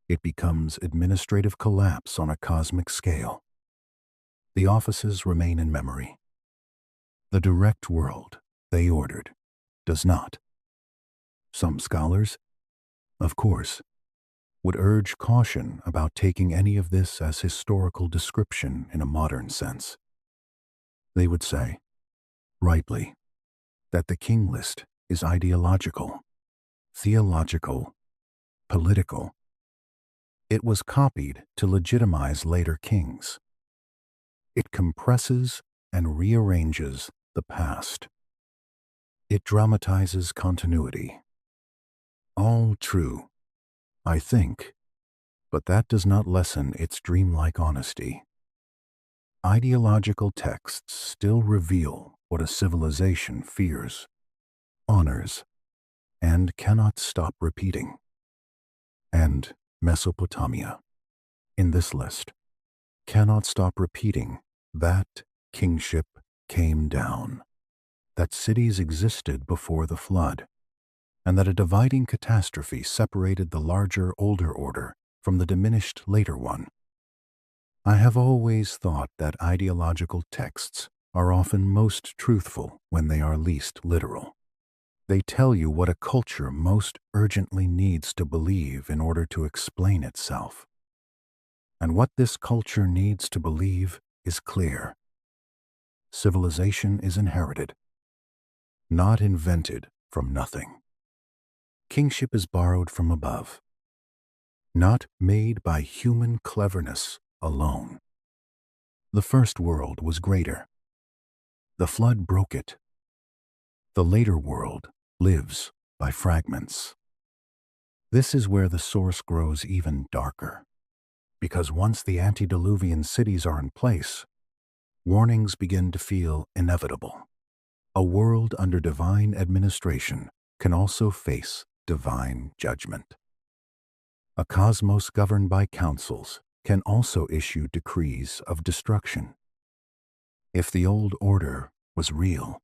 It becomes administrative collapse on a cosmic scale. The offices remain in memory. The direct world they ordered does not. Some scholars, of course, would urge caution about taking any of this as historical description in a modern sense. They would say, rightly, that the king list is ideological, theological, political. It was copied to legitimize later kings. It compresses and rearranges the past. It dramatizes continuity. All true, I think, but that does not lessen its dreamlike honesty. Ideological texts still reveal what a civilization fears, honors, and cannot stop repeating. And Mesopotamia, in this list, cannot stop repeating that kingship came down, that cities existed before the flood, and that a dividing catastrophe separated the larger older order from the diminished later one. I have always thought that ideological texts are often most truthful when they are least literal. They tell you what a culture most urgently needs to believe in order to explain itself. And what this culture needs to believe is clear. Civilization is inherited, not invented from nothing. Kingship is borrowed from above, not made by human cleverness alone. The first world was greater. The flood broke it. The later world lives by fragments. This is where the source grows even darker, because once the antediluvian cities are in place, warnings begin to feel inevitable. A world under divine administration can also face divine judgment. A cosmos governed by councils can also issue decrees of destruction. If the old order was real,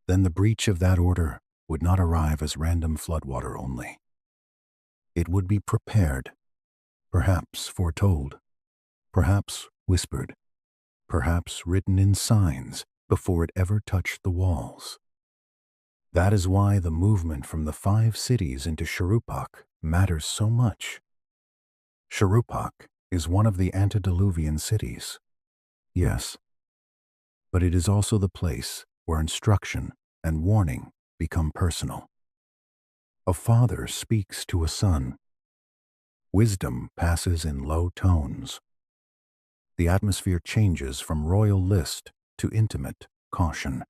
then the breach of that order would not arrive as random floodwater only. It would be prepared, perhaps foretold, perhaps whispered, perhaps written in signs before it ever touched the walls. That is why the movement from the 5 cities into Shuruppak matters so much. Shuruppak is one of the antediluvian cities, yes, but it is also the place where instruction and warning become personal. A father speaks to a son. Wisdom passes in low tones. The atmosphere changes from royal list to intimate caution.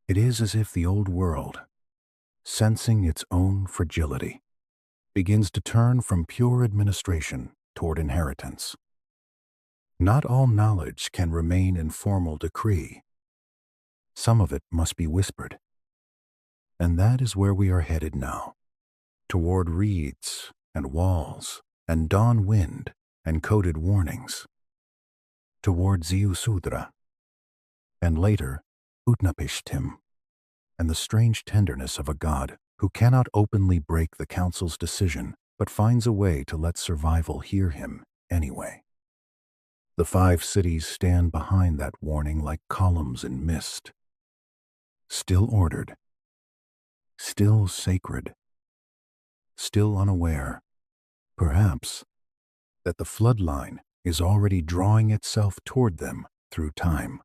It is as if the old world, sensing its own fragility, begins to turn from pure administration toward inheritance. Not all knowledge can remain in formal decree. Some of it must be whispered. And that is where we are headed now, toward reeds and walls and dawn wind and coded warnings, toward Ziusudra, and later Utnapishtim, and the strange tenderness of a god who cannot openly break the council's decision but finds a way to let survival hear him anyway. The 5 cities stand behind that warning like columns in mist, still ordered, still sacred, still unaware, perhaps, that the floodline is already drawing itself toward them through time.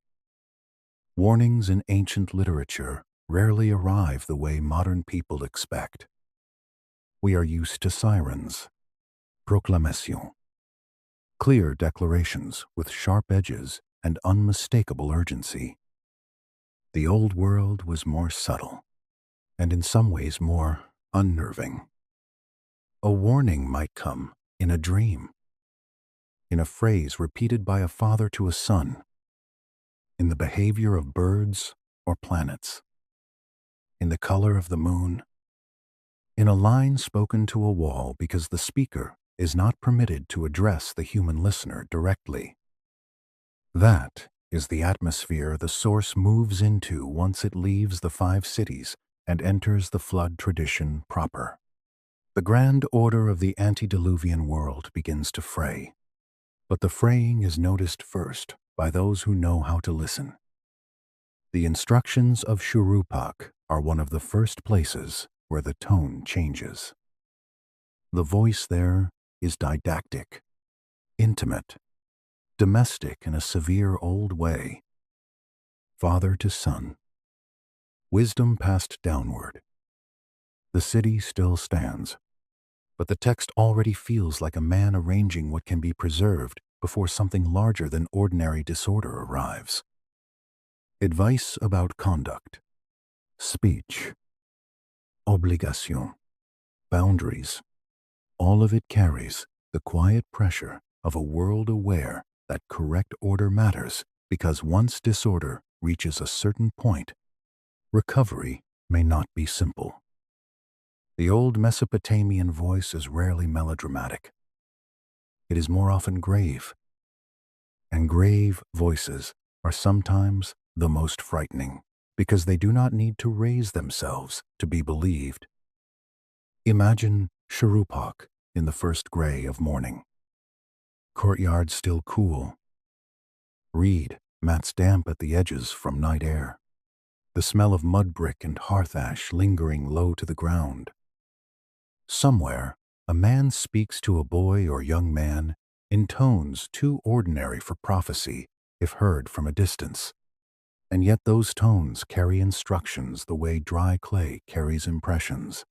Warnings in ancient literature rarely arrive the way modern people expect. We are used to sirens, proclamation, clear declarations with sharp edges and unmistakable urgency. The old world was more subtle, and in some ways more unnerving. A warning might come in a dream, in a phrase repeated by a father to a son, in the behavior of birds or planets, in the color of the moon, in a line spoken to a wall because the speaker is not permitted to address the human listener directly. That is the atmosphere the source moves into once it leaves the 5 cities and enters the flood tradition proper. The grand order of the antediluvian world begins to fray, but the fraying is noticed first by those who know how to listen. The instructions of Shuruppak are one of the first places where the tone changes. The voice there is didactic, intimate, domestic in a severe old way. Father to son. Wisdom passed downward. The city still stands, but the text already feels like a man arranging what can be preserved before something larger than ordinary disorder arrives. Advice about conduct, speech, obligation, boundaries, all of it carries the quiet pressure of a world aware that correct order matters because once disorder reaches a certain point, recovery may not be simple. The old Mesopotamian voice is rarely melodramatic. It is more often grave, and grave voices are sometimes the most frightening because they do not need to raise themselves to be believed. Imagine Shuruppak in the first gray of morning. Courtyard still cool. Reed mats damp at the edges from night air. The smell of mud brick and hearth ash lingering low to the ground. Somewhere, a man speaks to a boy or young man in tones too ordinary for prophecy if heard from a distance. And yet those tones carry instructions the way dry clay carries impressions.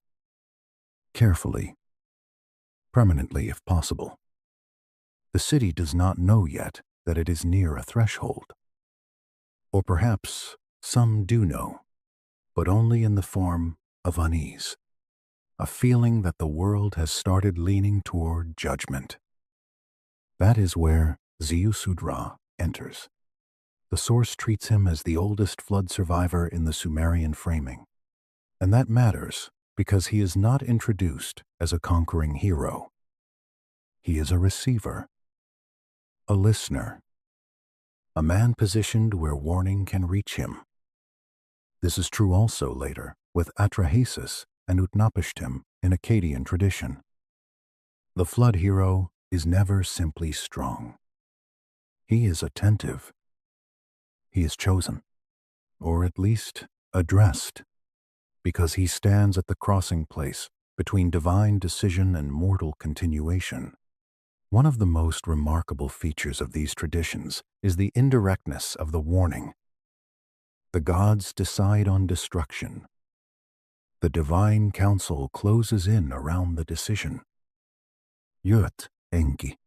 Carefully, permanently if possible. The city does not know yet that it is near a threshold. Or perhaps some do know, but only in the form of unease, a feeling that the world has started leaning toward judgment. That is where Ziusudra enters. The source treats him as the oldest flood survivor in the Sumerian framing. And that matters because he is not introduced as a conquering hero. He is a receiver, a listener, a man positioned where warning can reach him. This is true also later with Atrahasis and Utnapishtim in Akkadian tradition. The flood hero is never simply strong. He is attentive. He is chosen, or at least addressed. because he stands at the crossing place between divine decision and mortal continuation. One of the most remarkable features of these traditions is the indirectness of the warning. The gods decide on destruction. The divine council closes in around the decision. Yet, Enki,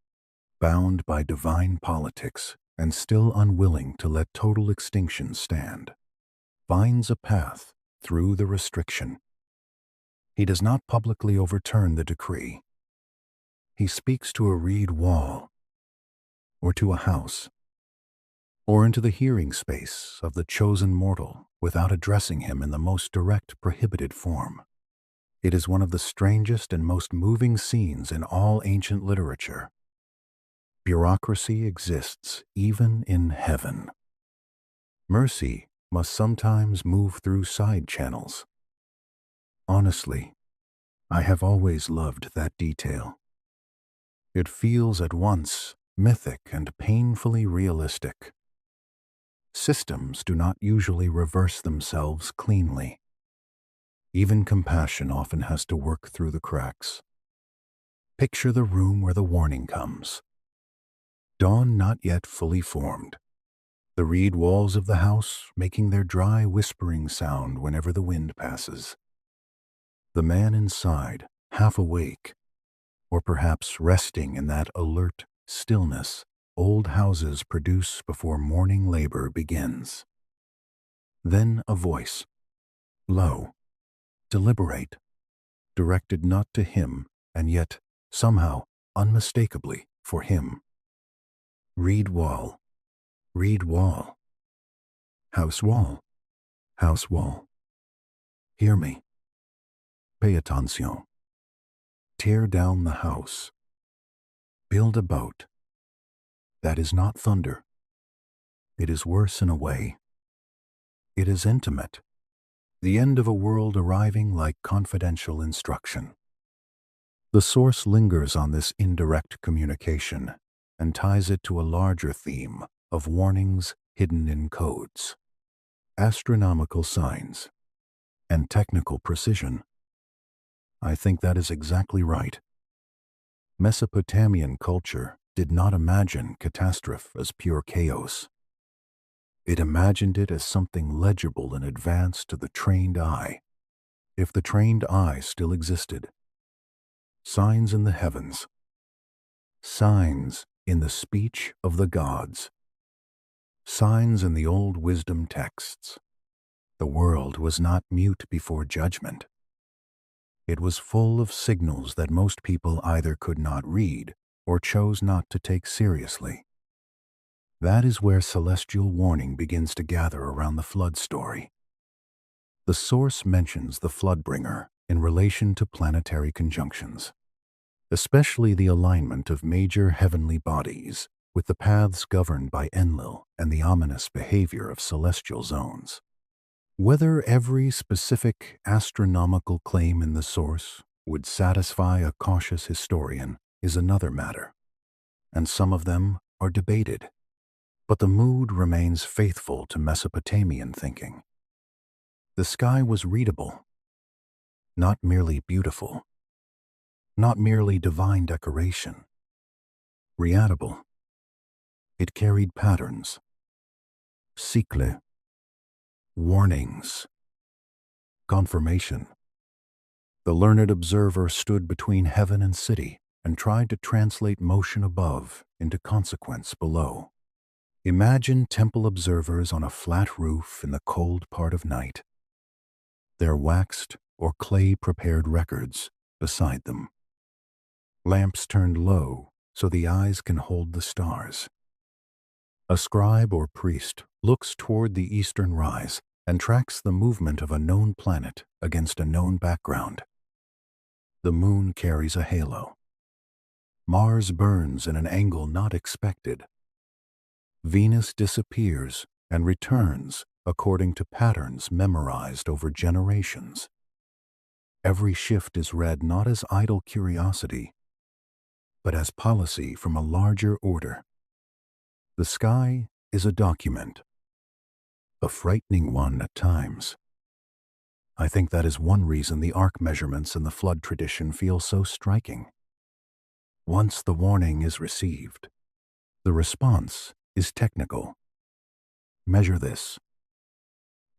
bound by divine politics and still unwilling to let total extinction stand, finds a path through the restriction. He does not publicly overturn the decree. He speaks to a reed wall, or to a house, or into the hearing space of the chosen mortal without addressing him in the most direct prohibited form. It is one of the strangest and most moving scenes in all ancient literature. Bureaucracy exists even in heaven. Mercy must sometimes move through side channels. Honestly, I have always loved that detail. It feels at once mythic and painfully realistic. Systems do not usually reverse themselves cleanly. Even compassion often has to work through the cracks. Picture the room where the warning comes. Dawn not yet fully formed. The reed walls of the house making their dry whispering sound whenever the wind passes. The man inside, half awake, or perhaps resting in that alert stillness old houses produce before morning labor begins. Then a voice, low, deliberate, directed not to him, and yet, somehow, unmistakably for him. Reed wall, house wall, house wall. Hear me. Pay attention. Tear down the house. Build a boat. That is not thunder. It is worse in a way. It is intimate. The end of a world arriving like confidential instruction. The source lingers on this indirect communication and ties it to a larger theme of warnings hidden in codes, astronomical signs, and technical precision. I think that is exactly right. Mesopotamian culture did not imagine catastrophe as pure chaos. It imagined it as something legible in advance to the trained eye, if the trained eye still existed. Signs in the heavens. Signs in the speech of the gods. Signs in the old wisdom texts. The world was not mute before judgment. It was full of signals that most people either could not read or chose not to take seriously. That is where celestial warning begins to gather around the flood story. The source mentions the floodbringer in relation to planetary conjunctions, especially the alignment of major heavenly bodies with the paths governed by Enlil and the ominous behavior of celestial zones. Whether every specific astronomical claim in the source would satisfy a cautious historian is another matter, and some of them are debated, but the mood remains faithful to Mesopotamian thinking. The sky was readable, not merely beautiful, not merely divine decoration. Readable. It carried patterns, cycle, warnings, confirmation. The learned observer stood between heaven and city and tried to translate motion above into consequence below. Imagine temple observers on a flat roof in the cold part of night, their waxed or clay-prepared records beside them. Lamps turned low so the eyes can hold the stars. A scribe or priest looks toward the eastern rise and tracks the movement of a known planet against a known background. The moon carries a halo. Mars burns in an angle not expected. Venus disappears and returns according to patterns memorized over generations. Every shift is read not as idle curiosity, but as policy from a larger order. The sky is a document, a frightening one at times. I think that is one reason the arc measurements in the flood tradition feel so striking. Once the warning is received, the response is technical. Measure this.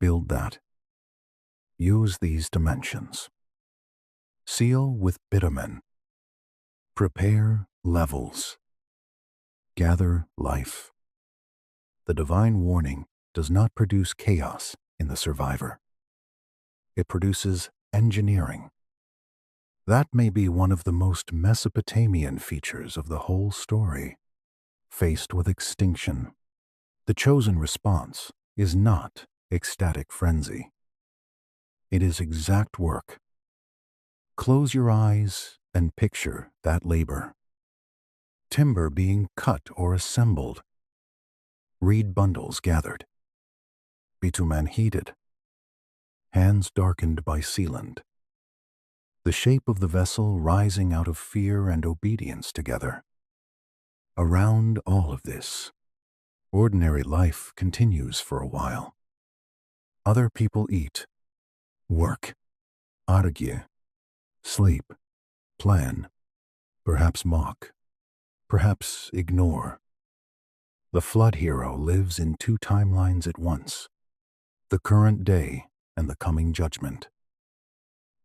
Build that. Use these dimensions. Seal with bitumen. Prepare levels. Gather life. The divine warning does not produce chaos in the survivor. It produces engineering. That may be one of the most Mesopotamian features of the whole story. Faced with extinction, the chosen response is not ecstatic frenzy. It is exact work. Close your eyes and picture that labor. Timber being cut or assembled. Reed bundles gathered. Bitumen heated. Hands darkened by sealant. The shape of the vessel rising out of fear and obedience together. Around all of this, ordinary life continues for a while. Other people eat, work, argue, sleep, plan, perhaps mock, perhaps ignore. The flood hero lives in two timelines at once, the current day and the coming judgment.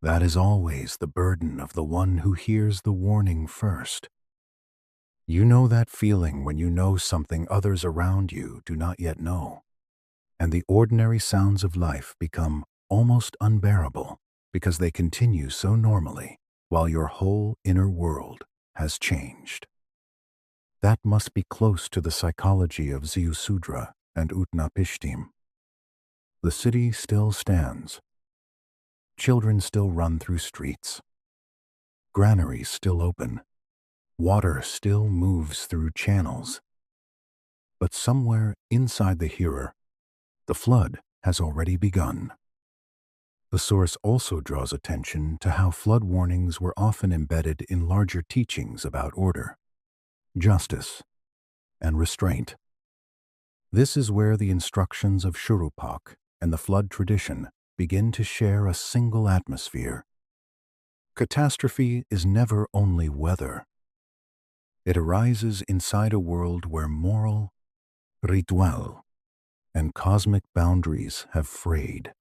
That is always the burden of the one who hears the warning first. You know that feeling when you know something others around you do not yet know, and the ordinary sounds of life become almost unbearable because they continue so normally while your whole inner world has changed. That must be close to the psychology of Ziusudra and Utnapishtim. The city still stands. Children still run through streets. Granaries still open. Water still moves through channels. But somewhere inside the hearer, the flood has already begun. The source also draws attention to how flood warnings were often embedded in larger teachings about order, justice, and restraint. This is where the instructions of Shurupak and the flood tradition begin to share a single atmosphere. Catastrophe is never only weather. It arises inside a world where moral, ritual, and cosmic boundaries have frayed.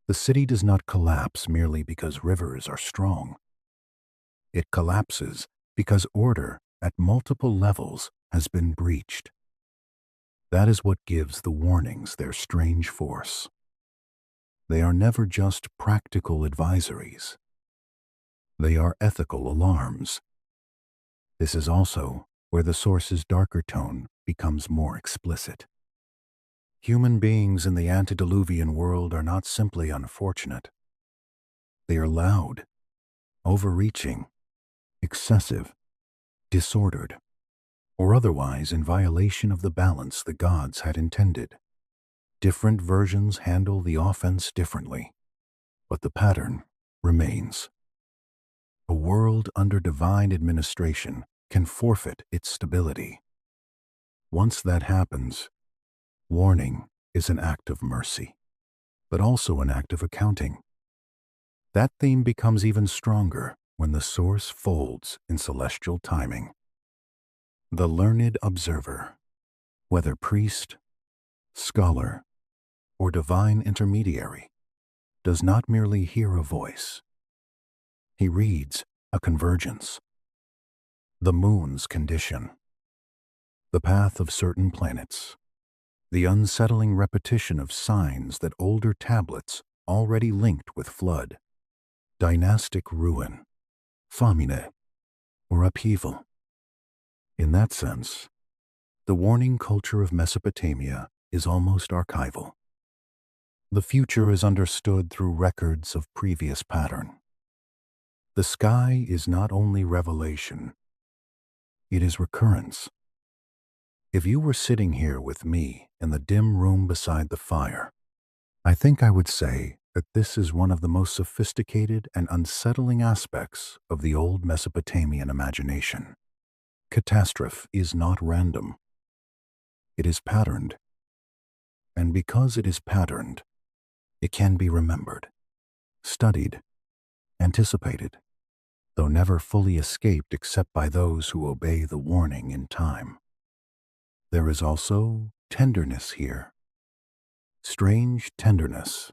The city does not collapse merely because rivers are strong. It collapses because order at multiple levels has been breached. That is what gives the warnings their strange force. They are never just practical advisories. They are ethical alarms. This is also where the source's darker tone becomes more explicit. Human beings in the antediluvian world are not simply unfortunate. They are loud, overreaching, excessive, disordered, or otherwise in violation of the balance the gods had intended. Different versions handle the offense differently, but the pattern remains. A world under divine administration can forfeit its stability. Once that happens, warning is an act of mercy, but also an act of accounting. That theme becomes even stronger when the source folds in celestial timing. The learned observer, whether priest, scholar, or divine intermediary, does not merely hear a voice. He reads a convergence, the moon's condition, the path of certain planets, the unsettling repetition of signs that older tablets already linked with flood, dynastic ruin, famine, or upheaval. In that sense, the warning culture of Mesopotamia is almost archival. The future is understood through records of previous pattern. The sky is not only revelation, it is recurrence. If you were sitting here with me in the dim room beside the fire, I think I would say that this is one of the most sophisticated and unsettling aspects of the old Mesopotamian imagination. Catastrophe is not random. It is patterned. And because it is patterned, it can be remembered. studied, anticipated, though never fully escaped except by those who obey the warning in time. There is also tenderness here. Strange tenderness.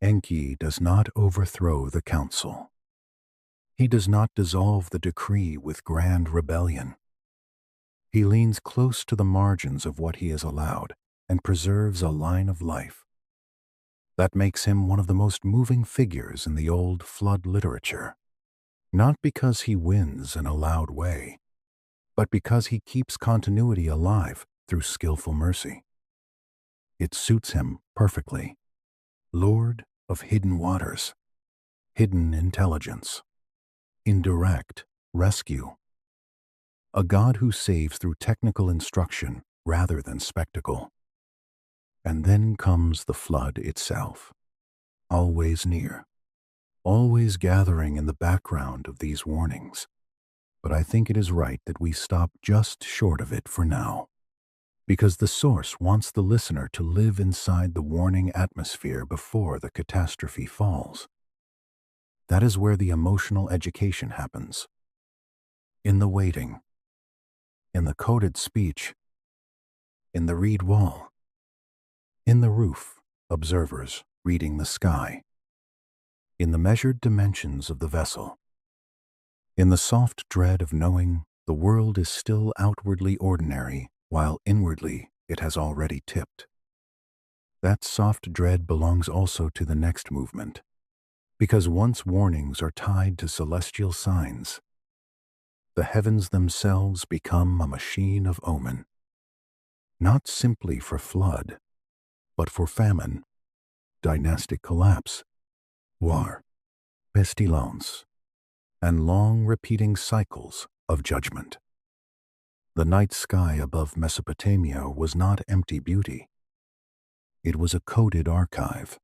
Enki does not overthrow the council. He does not dissolve the decree with grand rebellion. He leans close to the margins of what he is allowed and preserves a line of life. That makes him one of the most moving figures in the old flood literature, not because he wins in a loud way, but because he keeps continuity alive through skillful mercy. It suits him perfectly. Lord of hidden waters, hidden intelligence, indirect rescue. A God who saves through technical instruction rather than spectacle. And then comes the flood itself, always near, always gathering in the background of these warnings. But I think it is right that we stop just short of it for now, because the source wants the listener to live inside the warning atmosphere before the catastrophe falls. That is where the emotional education happens. In the waiting, in the coded speech, in the reed wall, in the roof, observers reading the sky, in the measured dimensions of the vessel, in the soft dread of knowing the world is still outwardly ordinary while inwardly it has already tipped. That soft dread belongs also to the next movement, because once warnings are tied to celestial signs, the heavens themselves become a machine of omen, not simply for flood, but for famine, dynastic collapse, war, pestilence, and long-repeating cycles of judgment. The night sky above Mesopotamia was not empty beauty. It was a coded archive,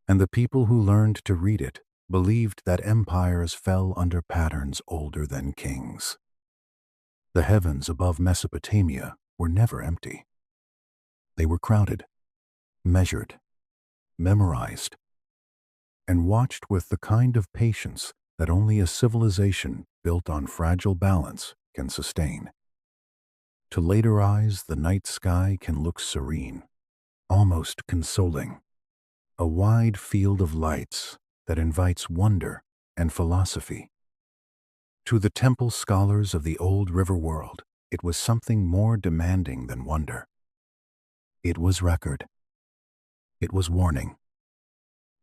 and the people who learned to read it believed that empires fell under patterns older than kings. The heavens above Mesopotamia were never empty. They were crowded, measured, memorized, and watched with the kind of patience that only a civilization built on fragile balance can sustain. To later eyes, the night sky can look serene, almost consoling, a wide field of lights that invites wonder and philosophy. To the temple scholars of the old river world, it was something more demanding than wonder. It was record. It was warning.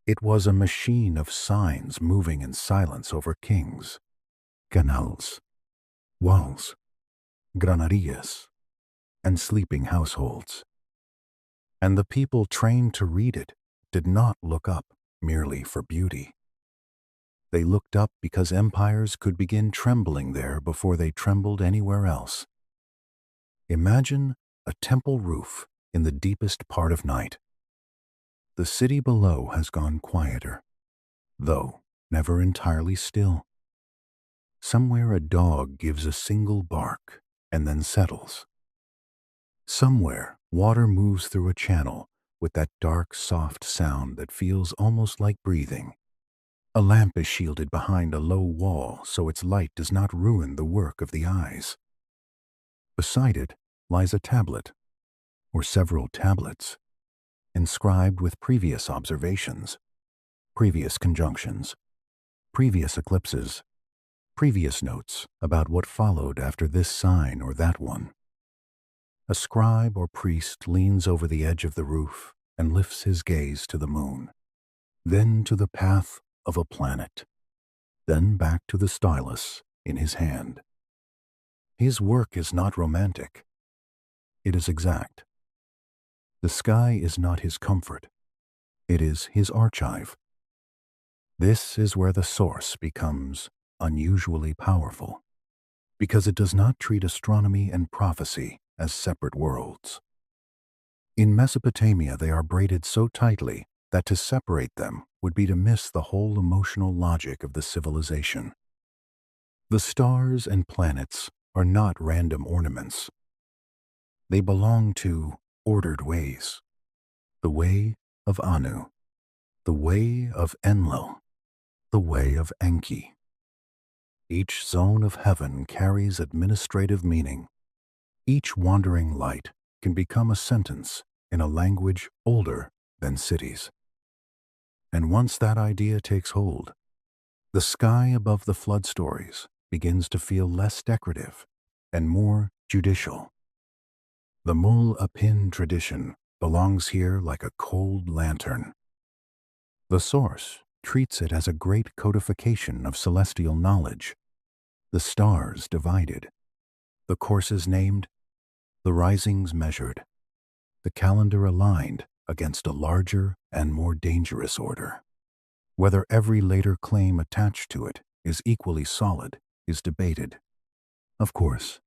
It was a machine of signs moving in silence over kings, canals, walls, granarias, and sleeping households. And the people trained to read it did not look up merely for beauty. They looked up because empires could begin trembling there before they trembled anywhere else. Imagine a temple roof in the deepest part of night. The city below has gone quieter, though never entirely still. Somewhere a dog gives a single bark and then settles. Somewhere water moves through a channel with that dark, soft sound that feels almost like breathing. A lamp is shielded behind a low wall so its light does not ruin the work of the eyes. Beside it lies a tablet, or several tablets, inscribed with previous observations, previous conjunctions, previous eclipses, previous notes about what followed after this sign or that one. A scribe or priest leans over the edge of the roof and lifts his gaze to the moon, then to the path of a planet, then back to the stylus in his hand. His work is not romantic. It is exact. The sky is not his comfort. It is his archive. This is where the source becomes unusually powerful, because it does not treat astronomy and prophecy as separate worlds. In Mesopotamia, they are braided so tightly that to separate them would be to miss the whole emotional logic of the civilization. The stars and planets are not random ornaments. They belong to ordered ways, the way of Anu, the way of Enlil, the way of Enki. Each zone of heaven carries administrative meaning. Each wandering light can become a sentence in a language older than cities. And once that idea takes hold, the sky above the flood stories begins to feel less decorative and more judicial. The Mul Apin tradition belongs here like a cold lantern. The source treats it as a great codification of celestial knowledge. The stars divided, the courses named, the risings measured, the calendar aligned against a larger and more dangerous order. Whether every later claim attached to it is equally solid is debated. Of course,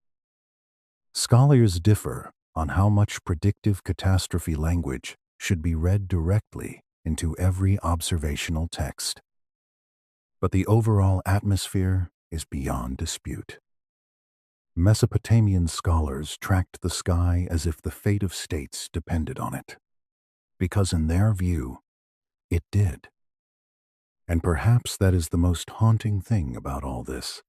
scholars differ on how much predictive catastrophe language should be read directly into every observational text. But the overall atmosphere is beyond dispute. Mesopotamian scholars tracked the sky as if the fate of states depended on it, because in their view, it did. And perhaps that is the most haunting thing about all this.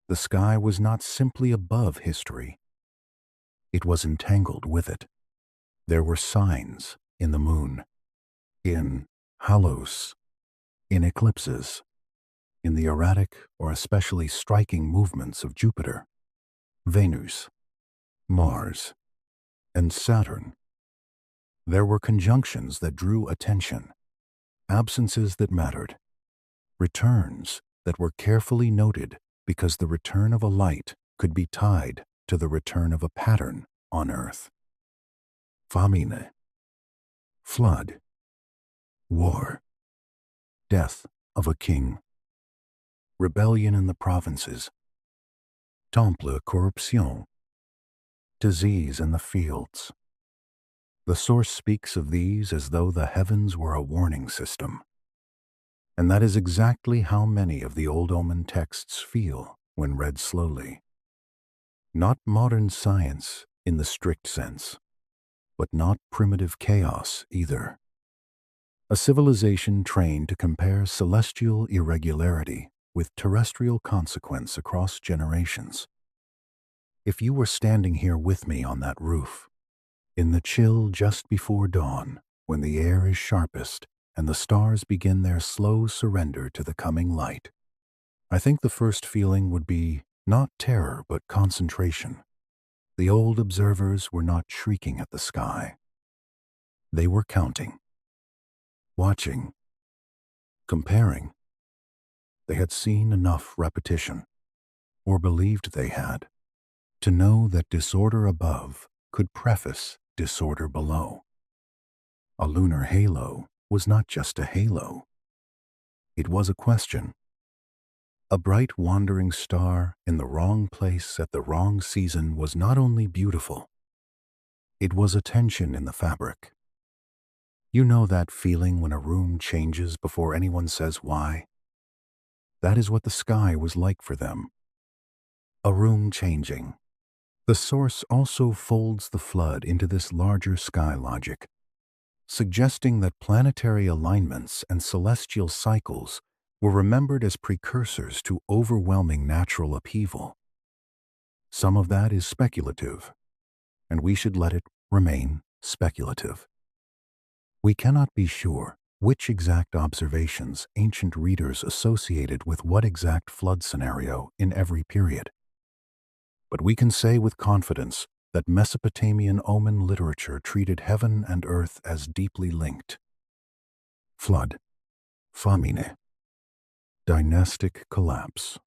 The sky was not simply above history. It was entangled with it. There were signs in the moon, in halos, in eclipses, in the erratic or especially striking movements of Jupiter, Venus, Mars, and Saturn. There were conjunctions that drew attention, absences that mattered, returns that were carefully noted because the return of a light could be tied to the return of a pattern on Earth. Famine, flood, war, death of a king, rebellion in the provinces, temple corruption, disease in the fields. The source speaks of these as though the heavens were a warning system. And that is exactly how many of the old omen texts feel when read slowly. Not modern science in the strict sense, but not primitive chaos either. A civilization trained to compare celestial irregularity with terrestrial consequence across generations. If you were standing here with me on that roof, in the chill just before dawn, when the air is sharpest and the stars begin their slow surrender to the coming light, I think the first feeling would be not terror but concentration. The old observers were not shrieking at the sky. They were counting, watching, comparing. They had seen enough repetition, or believed they had, to know that disorder above could preface disorder below. A lunar halo was not just a halo. It was a question. A bright wandering star in the wrong place at the wrong season was not only beautiful, it was a tension in the fabric. You know that feeling when a room changes before anyone says why? That is what the sky was like for them. A room changing. The source also folds the flood into this larger sky logic, suggesting that planetary alignments and celestial cycles were remembered as precursors to overwhelming natural upheaval. Some of that is speculative, and we should let it remain speculative. We cannot be sure which exact observations ancient readers associated with what exact flood scenario in every period. But we can say with confidence that Mesopotamian omen literature treated heaven and earth as deeply linked. Flood, famine, dynastic collapse.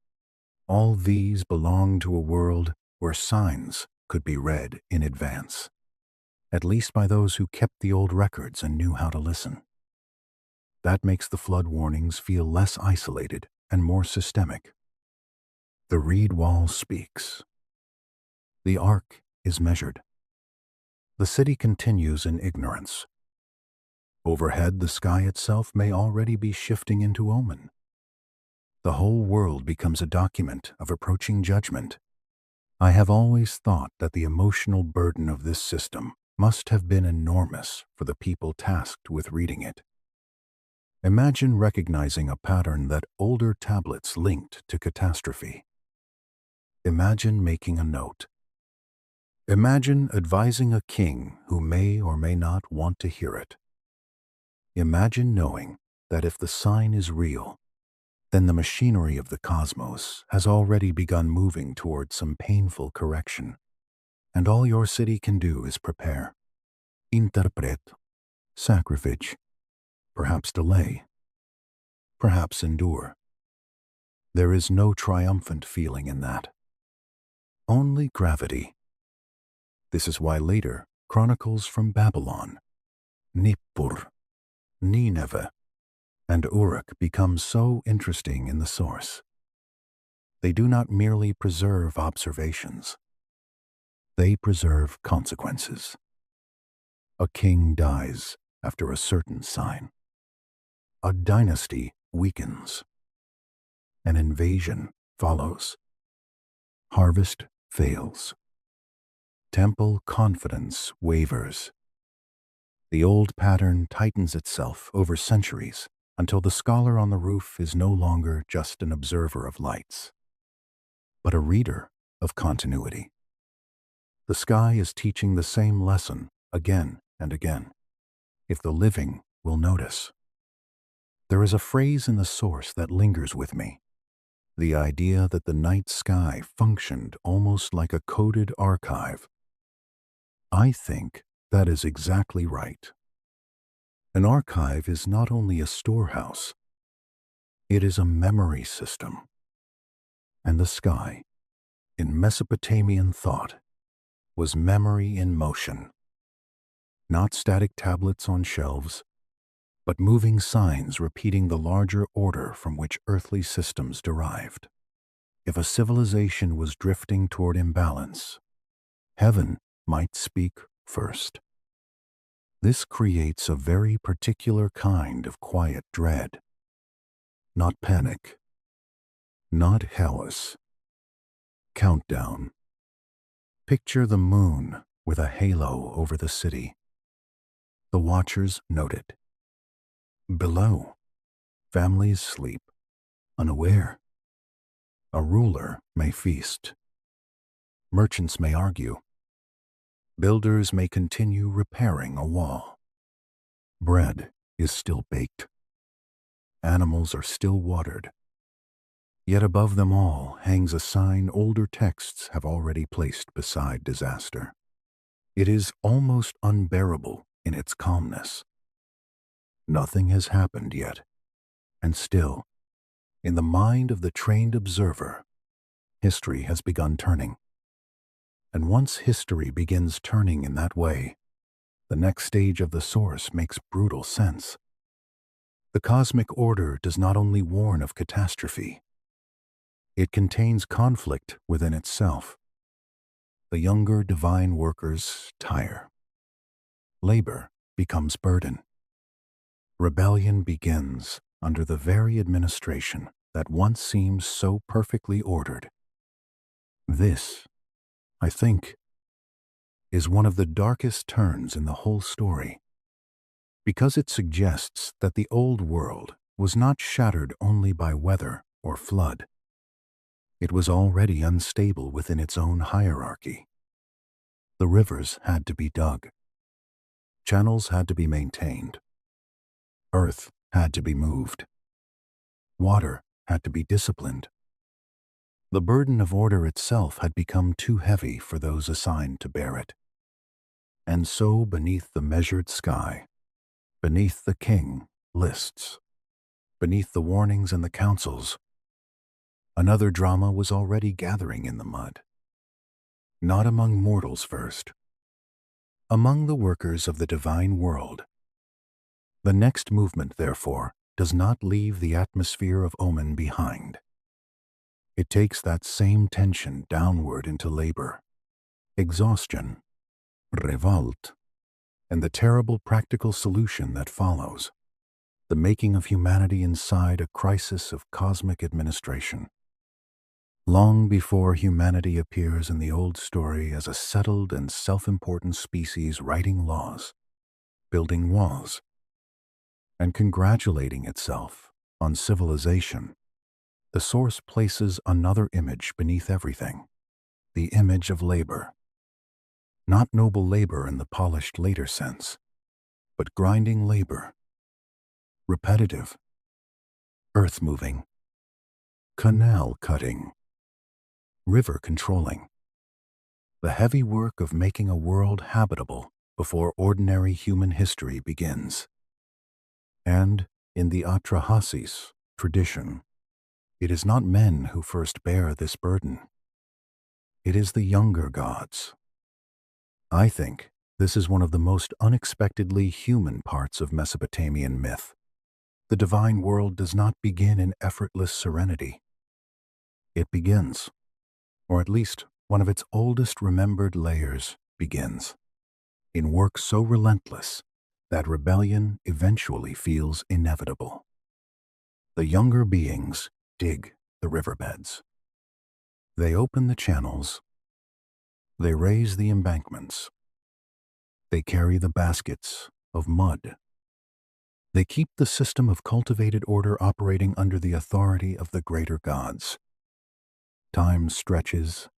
All these belong to a world where signs could be read in advance, at least by those who kept the old records and knew how to listen. That makes the flood warnings feel less isolated and more systemic. The reed wall speaks. The arc is measured. The city continues in ignorance. Overhead, the sky itself may already be shifting into omen. The whole world becomes a document of approaching judgment. I have always thought that the emotional burden of this system must have been enormous for the people tasked with reading it. Imagine recognizing a pattern that older tablets linked to catastrophe. Imagine making a note. Imagine advising a king who may or may not want to hear it. Imagine knowing that if the sign is real, then the machinery of the cosmos has already begun moving towards some painful correction, and all your city can do is prepare. Interpret, sacrifice, perhaps delay, perhaps endure. There is no triumphant feeling in that. Only gravity. This is why later chronicles from Babylon, Nippur, Nineveh, and Uruk become so interesting in the source. They do not merely preserve observations. They preserve consequences. A king dies after a certain sign. A dynasty weakens. An invasion follows. Harvest fails. Temple confidence wavers. The old pattern tightens itself over centuries until the scholar on the roof is no longer just an observer of lights, but a reader of continuity. The sky is teaching the same lesson again and again, if the living will notice. There is a phrase in the source that lingers with me, the idea that the night sky functioned almost like a coded archive. I think that is exactly right. An archive is not only a storehouse, it is a memory system. And the sky, in Mesopotamian thought, was memory in motion. Not static tablets on shelves, but moving signs repeating the larger order from which earthly systems derived. If a civilization was drifting toward imbalance, heaven might speak first. This creates a very particular kind of quiet dread. Not panic, not Hellas. Countdown. Picture the moon with a halo over the city. The watchers note it. Below, families sleep, unaware. A ruler may feast. Merchants may argue. Builders may continue repairing a wall. Bread is still baked. Animals are still watered. Yet above them all hangs a sign older texts have already placed beside disaster. It is almost unbearable in its calmness. Nothing has happened yet, and still, in the mind of the trained observer, history has begun turning. And once history begins turning in that way, the next stage of the source makes brutal sense. The cosmic order does not only warn of catastrophe, it contains conflict within itself. The younger divine workers tire. Labor becomes burden. Rebellion begins under the very administration that once seemed so perfectly ordered. This, I think, is one of the darkest turns in the whole story, because it suggests that the old world was not shattered only by weather or flood. It was already unstable within its own hierarchy. The rivers had to be dug. Channels had to be maintained. Earth had to be moved. Water had to be disciplined. The burden of order itself had become too heavy for those assigned to bear it. And so beneath the measured sky, beneath the king lists, beneath the warnings and the counsels, another drama was already gathering in the mud. Not among mortals first. Among the workers of the divine world. The next movement, therefore, does not leave the atmosphere of omen behind. It takes that same tension downward into labor, exhaustion, revolt, and the terrible practical solution that follows, the making of humanity inside a crisis of cosmic administration. Long before humanity appears in the old story as a settled and self-important species writing laws, building walls, and congratulating itself on civilization, the source places another image beneath everything, the image of labor. Not noble labor in the polished later sense, but grinding labor, repetitive, earth-moving, canal cutting, river controlling, the heavy work of making a world habitable before ordinary human history begins. And in the Atrahasis tradition, it is not men who first bear this burden. It is the younger gods. I think this is one of the most unexpectedly human parts of Mesopotamian myth. The divine world does not begin in effortless serenity. It begins, or at least one of its oldest remembered layers begins, in work so relentless that rebellion eventually feels inevitable. The younger beings dig the riverbeds. They open the channels. They raise the embankments. They carry the baskets of mud. They keep the system of cultivated order operating under the authority of the greater gods. Time stretches.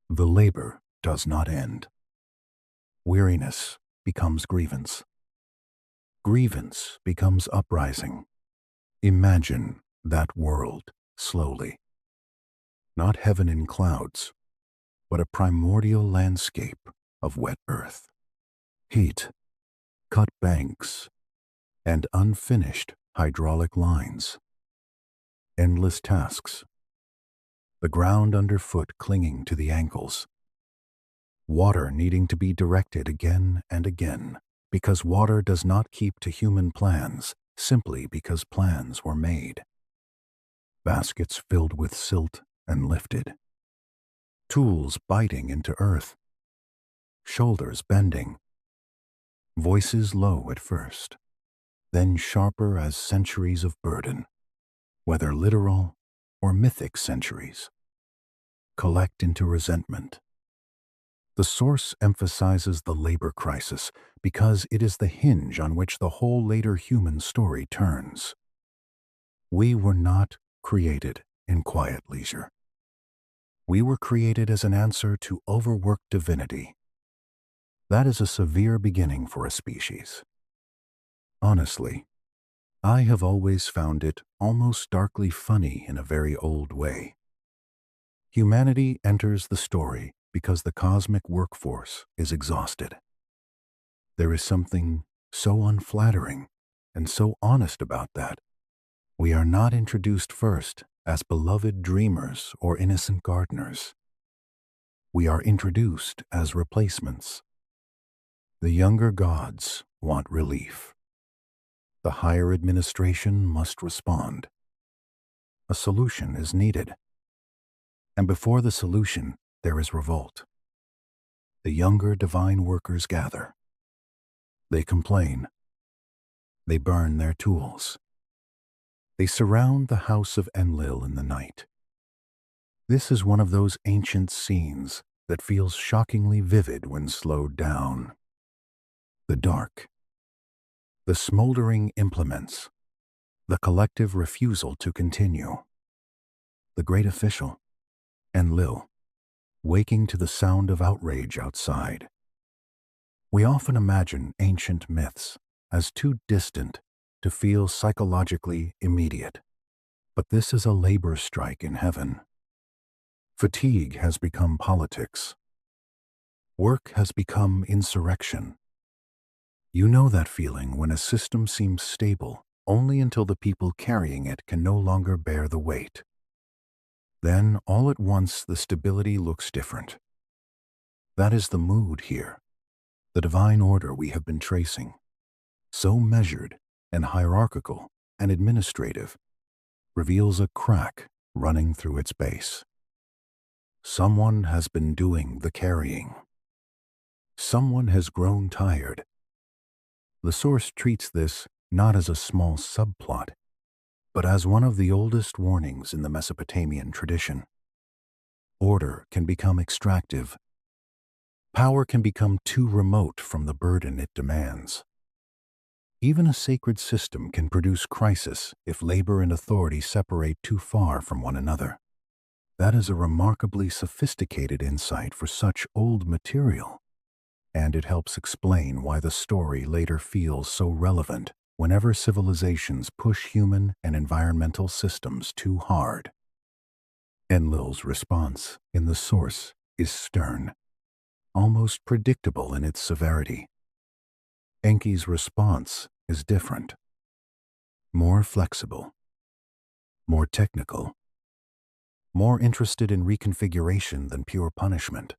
The labor does not end. Weariness becomes grievance. Grievance becomes uprising. Imagine that world slowly. Not heaven in clouds, but a primordial landscape of wet earth. Heat, cut banks, and unfinished hydraulic lines. Endless tasks. The ground underfoot clinging to the ankles. Water needing to be directed again and again, because water does not keep to human plans simply because plans were made. Baskets filled with silt and lifted. Tools biting into earth. Shoulders bending. Voices low at first, then sharper as centuries of burden, whether literal or mythic centuries, collect into resentment. The source emphasizes the labor crisis because it is the hinge on which the whole later human story turns. We were not created in quiet leisure. We were created as an answer to overworked divinity. That is a severe beginning for a species. Honestly, I have always found it almost darkly funny in a very old way. Humanity enters the story because the cosmic workforce is exhausted. There is something so unflattering and so honest about that. We are not introduced first as beloved dreamers or innocent gardeners. We are introduced as replacements. The younger gods want relief. The higher administration must respond. A solution is needed. And before the solution, there is revolt. The younger divine workers gather. They complain. They burn their tools. They surround the house of Enlil in the night. This is one of those ancient scenes that feels shockingly vivid when slowed down. The dark. The smoldering implements. The collective refusal to continue. The great official, Enlil, waking to the sound of outrage outside. We often imagine ancient myths as too distant to feel psychologically immediate. But this is a labor strike in heaven. Fatigue has become politics. Work has become insurrection. You know that feeling when a system seems stable only until the people carrying it can no longer bear the weight. Then, all at once, the stability looks different. That is the mood here. The divine order we have been tracing, so measured and hierarchical and administrative, reveals a crack running through its base. Someone has been doing the carrying. Someone has grown tired. The source treats this not as a small subplot, but as one of the oldest warnings in the Mesopotamian tradition. Order can become extractive. Power can become too remote from the burden it demands. Even a sacred system can produce crisis if labor and authority separate too far from one another. That is a remarkably sophisticated insight for such old material, and it helps explain why the story later feels so relevant whenever civilizations push human and environmental systems too hard. Enlil's response in the source is stern, almost predictable in its severity. Enki's response is different, more flexible, more technical, more interested in reconfiguration than pure punishment.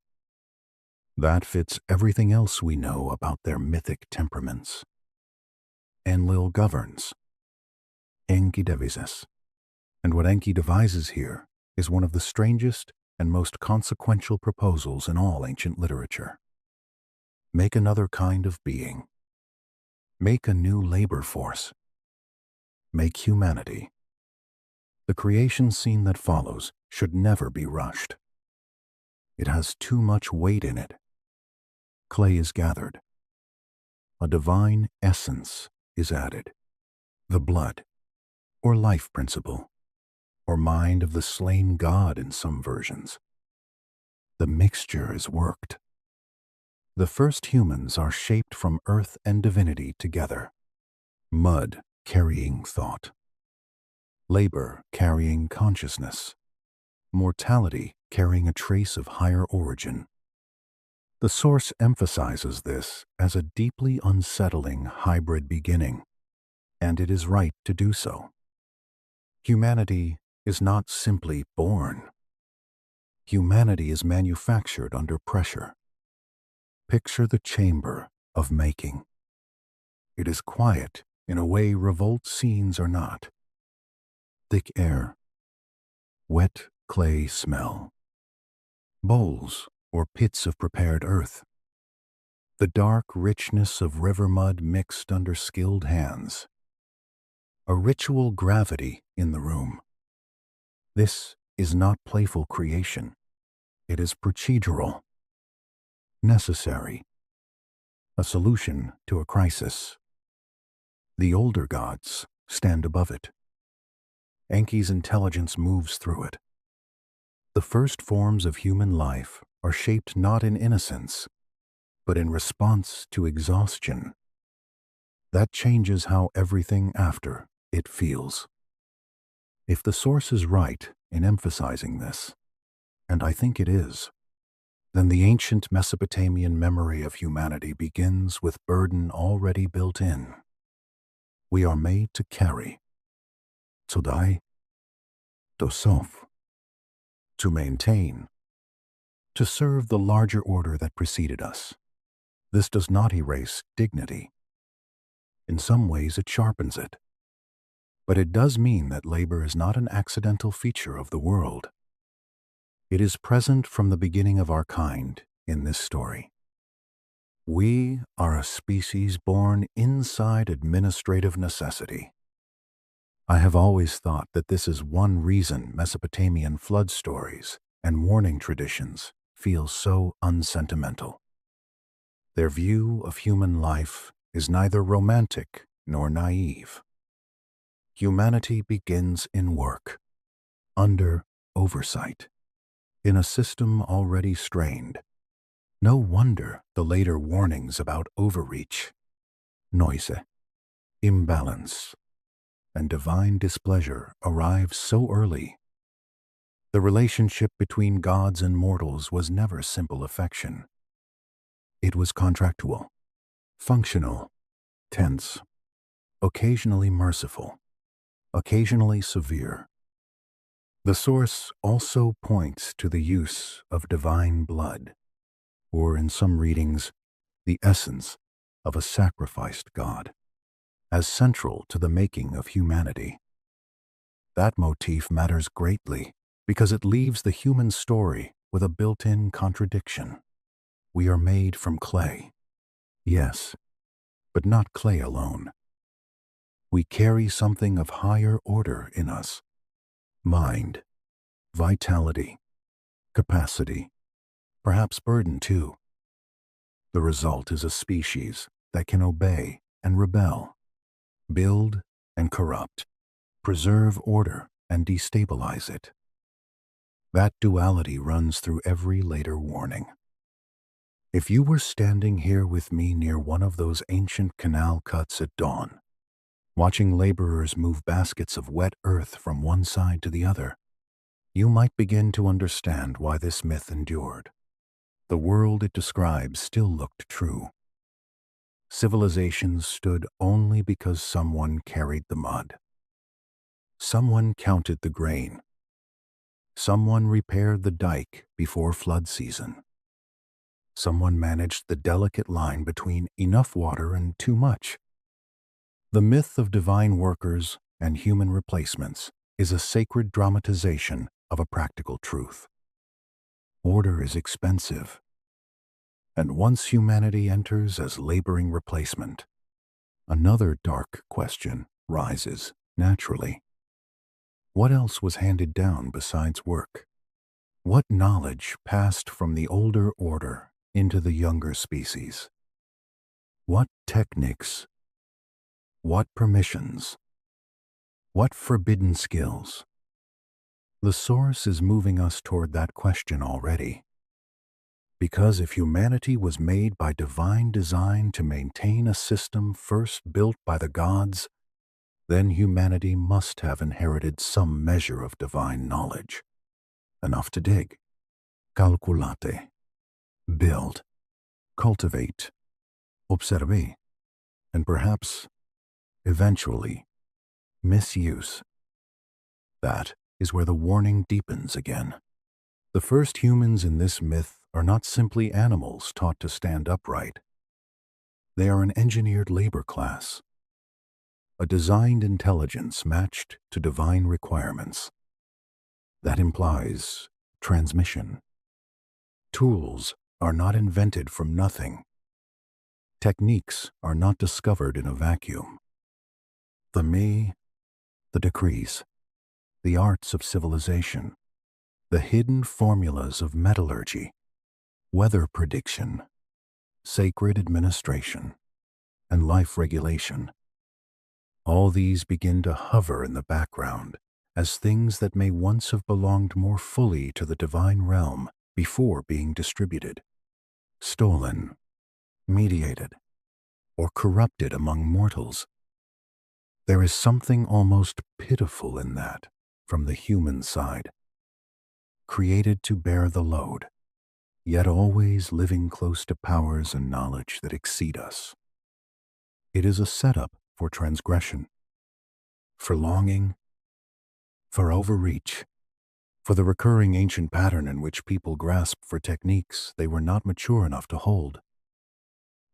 That fits everything else we know about their mythic temperaments. Enlil governs, Enki devises. And what Enki devises here is one of the strangest and most consequential proposals in all ancient literature. Make another kind of being. Make a new labor force. Make humanity. The creation scene that follows should never be rushed. It has too much weight in it. Clay is gathered. A divine essence is added. The blood, or life principle, or mind of the slain god in some versions. The mixture is worked. The first humans are shaped from earth and divinity together. Mud carrying thought. Labor carrying consciousness. Mortality carrying a trace of higher origin. The source emphasizes this as a deeply unsettling hybrid beginning, and it is right to do so. Humanity is not simply born. Humanity is manufactured under pressure. Picture the chamber of making. It is quiet in a way revolt scenes are not. Thick air, wet clay smell, bowls or pits of prepared earth, the dark richness of river mud mixed under skilled hands, a ritual gravity in the room. This is not playful creation. It is procedural, necessary, a solution to a crisis. The older gods stand above it. Enki's intelligence moves through it. The first forms of human life are shaped not in innocence, but in response to exhaustion. That changes how everything after it feels. If the source is right in emphasizing this, and I think it is, then the ancient Mesopotamian memory of humanity begins with burden already built in. We are made to carry, to die, to sof, to maintain, to serve the larger order that preceded us. This does not erase dignity. In some ways it sharpens it. But it does mean that labor is not an accidental feature of the world. It is present from the beginning of our kind in this story. We are a species born inside administrative necessity. I have always thought that this is one reason Mesopotamian flood stories and warning traditions feel so unsentimental. Their view of human life is neither romantic nor naive. Humanity begins in work, under oversight, in a system already strained. No wonder the later warnings about overreach, noise, imbalance, and divine displeasure arrive so early. The relationship between gods and mortals was never simple affection. It was contractual, functional, tense, occasionally merciful, occasionally severe. The source also points to the use of divine blood, or in some readings, the essence of a sacrificed god, as central to the making of humanity. That motif matters greatly because it leaves the human story with a built-in contradiction. We are made from clay, yes, but not clay alone. We carry something of higher order in us: mind, vitality, capacity, perhaps burden too. The result is a species that can obey and rebel, build and corrupt, preserve order and destabilize it. That duality runs through every later warning. If you were standing here with me near one of those ancient canal cuts at dawn, watching laborers move baskets of wet earth from one side to the other, you might begin to understand why this myth endured. The world it describes still looked true. Civilizations stood only because someone carried the mud. Someone counted the grain. Someone repaired the dike before flood season. Someone managed the delicate line between enough water and too much. The myth of divine workers and human replacements is a sacred dramatization of a practical truth. Order is expensive, and once humanity enters as laboring replacement, another dark question rises naturally. What else was handed down besides work? What knowledge passed from the older order into the younger species? What techniques? What permissions? What forbidden skills? The source is moving us toward that question already. Because if humanity was made by divine design to maintain a system first built by the gods, then humanity must have inherited some measure of divine knowledge. Enough to dig, calculate, build, cultivate, observe, and perhaps, eventually, misuse. That is where the warning deepens again. The first humans in this myth are not simply animals taught to stand upright. They are an engineered labor class, a designed intelligence matched to divine requirements. That implies transmission. Tools are not invented from nothing. Techniques are not discovered in a vacuum. The me, the decrees, the arts of civilization, the hidden formulas of metallurgy, weather prediction, sacred administration, and life regulation. All these begin to hover in the background as things that may once have belonged more fully to the divine realm before being distributed, stolen, mediated, or corrupted among mortals. There is something almost pitiful in that from the human side. Created to bear the load, yet always living close to powers and knowledge that exceed us. It is a setup for transgression, for longing, for overreach, for the recurring ancient pattern in which people grasp for techniques they were not mature enough to hold.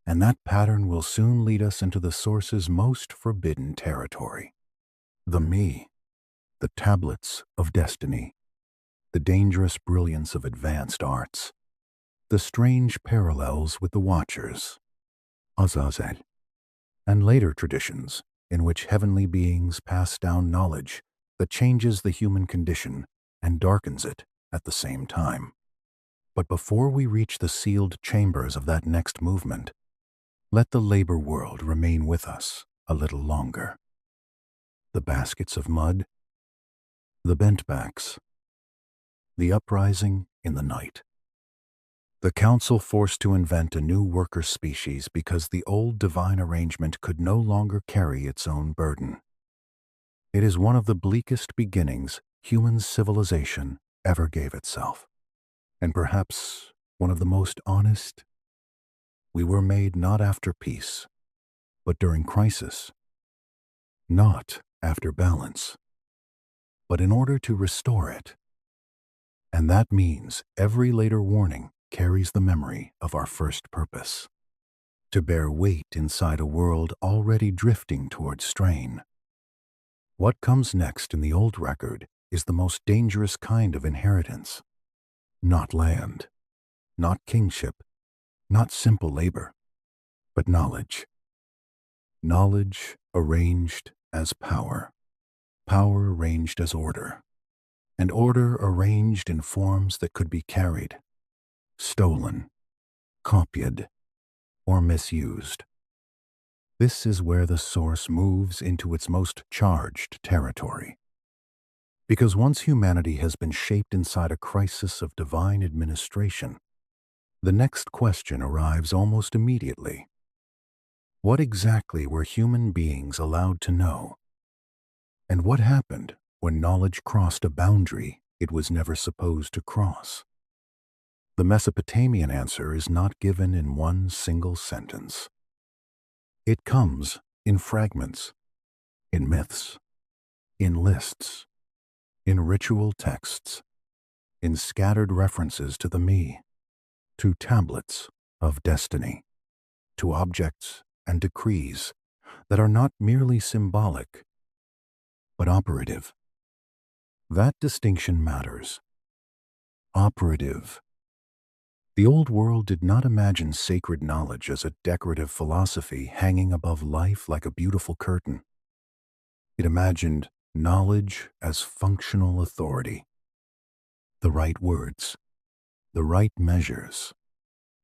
And that pattern will soon lead us into the source's most forbidden territory. The me, the tablets of destiny, the dangerous brilliance of advanced arts, the strange parallels with the Watchers, Azazel, and later traditions in which heavenly beings pass down knowledge that changes the human condition and darkens it at the same time. But before we reach the sealed chambers of that next movement, let the labor world remain with us a little longer. The baskets of mud, the bent backs, the uprising in the night. The council forced to invent a new worker species because the old divine arrangement could no longer carry its own burden. It is one of the bleakest beginnings human civilization ever gave itself, and perhaps one of the most honest. We were made not after peace, but during crisis, not after balance, but in order to restore it. And that means every later warning carries the memory of our first purpose, to bear weight inside a world already drifting toward strain. What comes next in the old record is the most dangerous kind of inheritance. Not land, not kingship, not simple labor, but knowledge. Knowledge arranged as power, power arranged as order, and order arranged in forms that could be carried, stolen, copied, or misused. This is where the source moves into its most charged territory. Because once humanity has been shaped inside a crisis of divine administration, the next question arrives almost immediately. What exactly were human beings allowed to know? And what happened when knowledge crossed a boundary it was never supposed to cross? The Mesopotamian answer is not given in one single sentence. It comes in fragments, in myths, in lists, in ritual texts, in scattered references to the me, to tablets of destiny, to objects and decrees that are not merely symbolic, but operative. That distinction matters. Operative. The old world did not imagine sacred knowledge as a decorative philosophy hanging above life like a beautiful curtain. It imagined knowledge as functional authority. The right words, the right measures,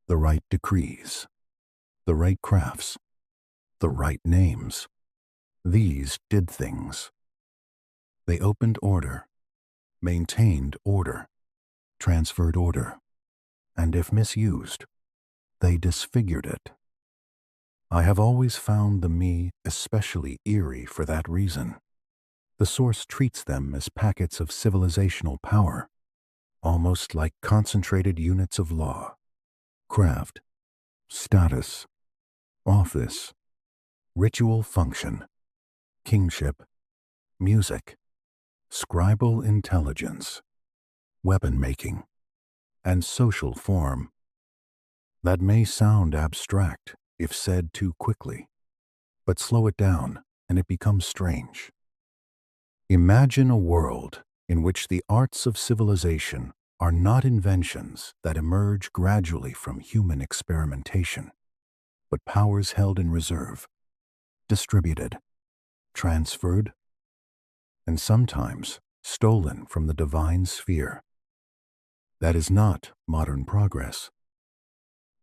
the right decrees, the right crafts, the right names. These did things. They opened order, maintained order, transferred order, and if misused, they disfigured it. I have always found the me especially eerie for that reason. The source treats them as packets of civilizational power, almost like concentrated units of law, craft, status, office, ritual function, kingship, music, scribal intelligence, weapon-making, and social form. That may sound abstract if said too quickly, but slow it down and it becomes strange. Imagine a world in which the arts of civilization are not inventions that emerge gradually from human experimentation, but powers held in reserve, distributed, transferred, and sometimes stolen from the divine sphere. That is not modern progress.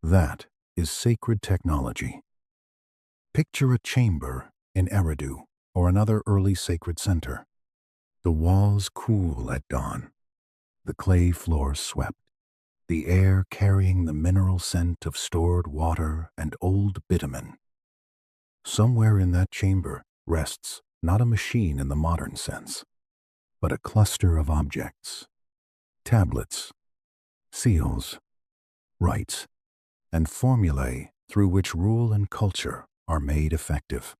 That is sacred technology. Picture a chamber in Eridu or another early sacred center. The walls cool at dawn, the clay floors swept, the air carrying the mineral scent of stored water and old bitumen. Somewhere in that chamber rests not a machine in the modern sense, but a cluster of objects, tablets, seals, rites, and formulae through which rule and culture are made effective.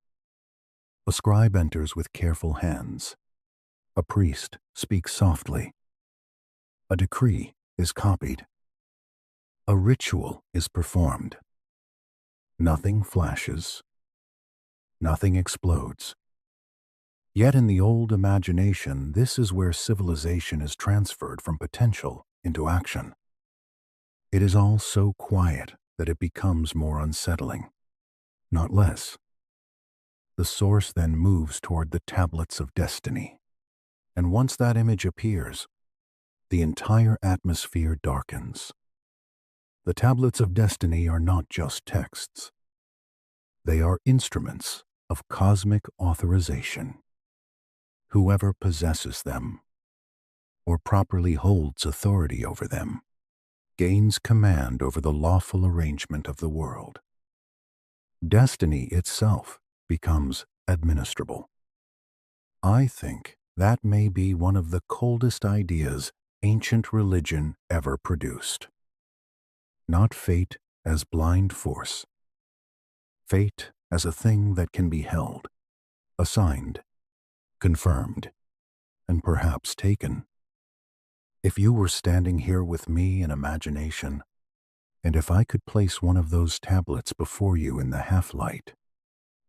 A scribe enters with careful hands. A priest speaks softly. A decree is copied. A ritual is performed. Nothing flashes. Nothing explodes. Yet in the old imagination, this is where civilization is transferred from potential into action. It is all so quiet that it becomes more unsettling, not less. The source then moves toward the tablets of destiny, and once that image appears, the entire atmosphere darkens. The tablets of destiny are not just texts. They are instruments of cosmic authorization. Whoever possesses them, or properly holds authority over them, gains command over the lawful arrangement of the world. Destiny itself becomes administrable. I think that may be one of the coldest ideas ancient religion ever produced. Not fate as blind force. Fate as a thing that can be held, assigned, confirmed, and perhaps taken. If you were standing here with me in imagination, and if I could place one of those tablets before you in the half-light,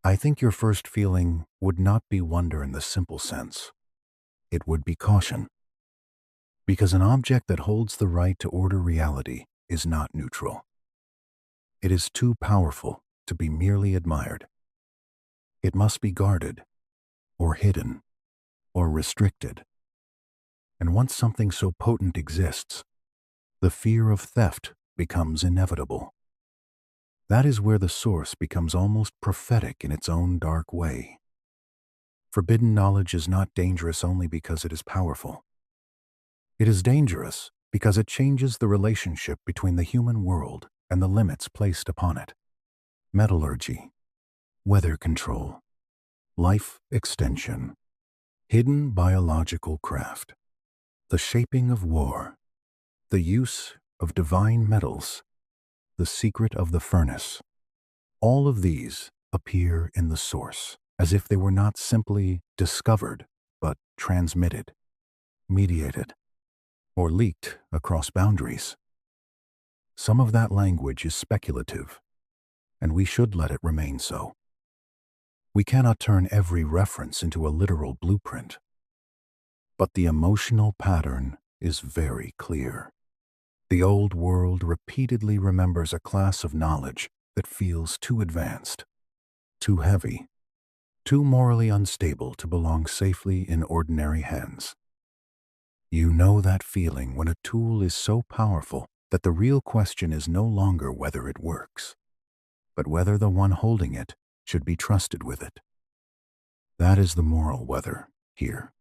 I think your first feeling would not be wonder in the simple sense. It would be caution. Because an object that holds the right to order reality is not neutral. It is too powerful to be merely admired. It must be guarded, or hidden, or restricted. And once something so potent exists, the fear of theft becomes inevitable. That is where the source becomes almost prophetic in its own dark way. Forbidden knowledge is not dangerous only because it is powerful. It is dangerous because it changes the relationship between the human world and the limits placed upon it. Metallurgy, weather control, life extension, hidden biological craft, the shaping of war, the use of divine metals, the secret of the furnace. All of these appear in the source, as if they were not simply discovered, but transmitted, mediated, or leaked across boundaries. Some of that language is speculative, and we should let it remain so. We cannot turn every reference into a literal blueprint, but the emotional pattern is very clear. The old world repeatedly remembers a class of knowledge that feels too advanced, too heavy, too morally unstable to belong safely in ordinary hands. You know that feeling when a tool is so powerful that the real question is no longer whether it works, but whether the one holding it should be trusted with it. That is the moral weather here.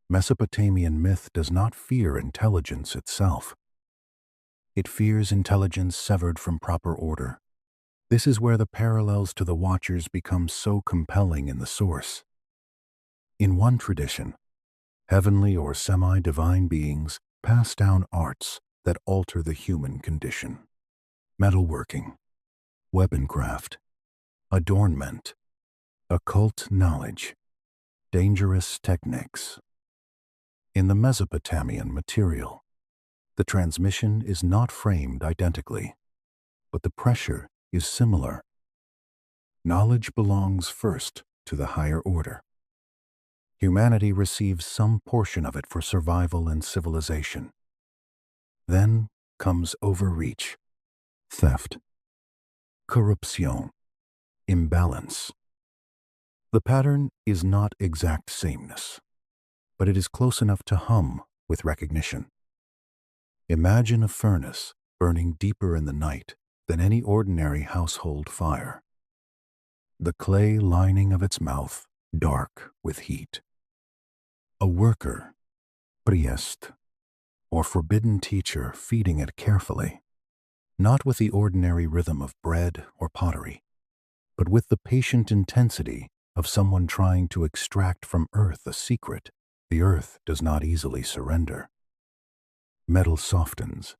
Mesopotamian myth does not fear intelligence itself. It fears intelligence severed from proper order. This is where the parallels to the Watchers become so compelling in the source. In one tradition, heavenly or semi-divine beings pass down arts that alter the human condition. Metalworking, weaponcraft, adornment, occult knowledge, dangerous techniques. In the Mesopotamian material, the transmission is not framed identically, but the pressure is similar. Knowledge belongs first to the higher order. Humanity receives some portion of it for survival and civilization. Then comes overreach, theft, corruption, imbalance. The pattern is not exact sameness, but it is close enough to hum with recognition. Imagine a furnace burning deeper in the night than any ordinary household fire. The clay lining of its mouth dark with heat. A worker, priest, or forbidden teacher feeding it carefully, not with the ordinary rhythm of bread or pottery, but with the patient intensity of someone trying to extract from earth a secret the earth does not easily surrender. Metal softens.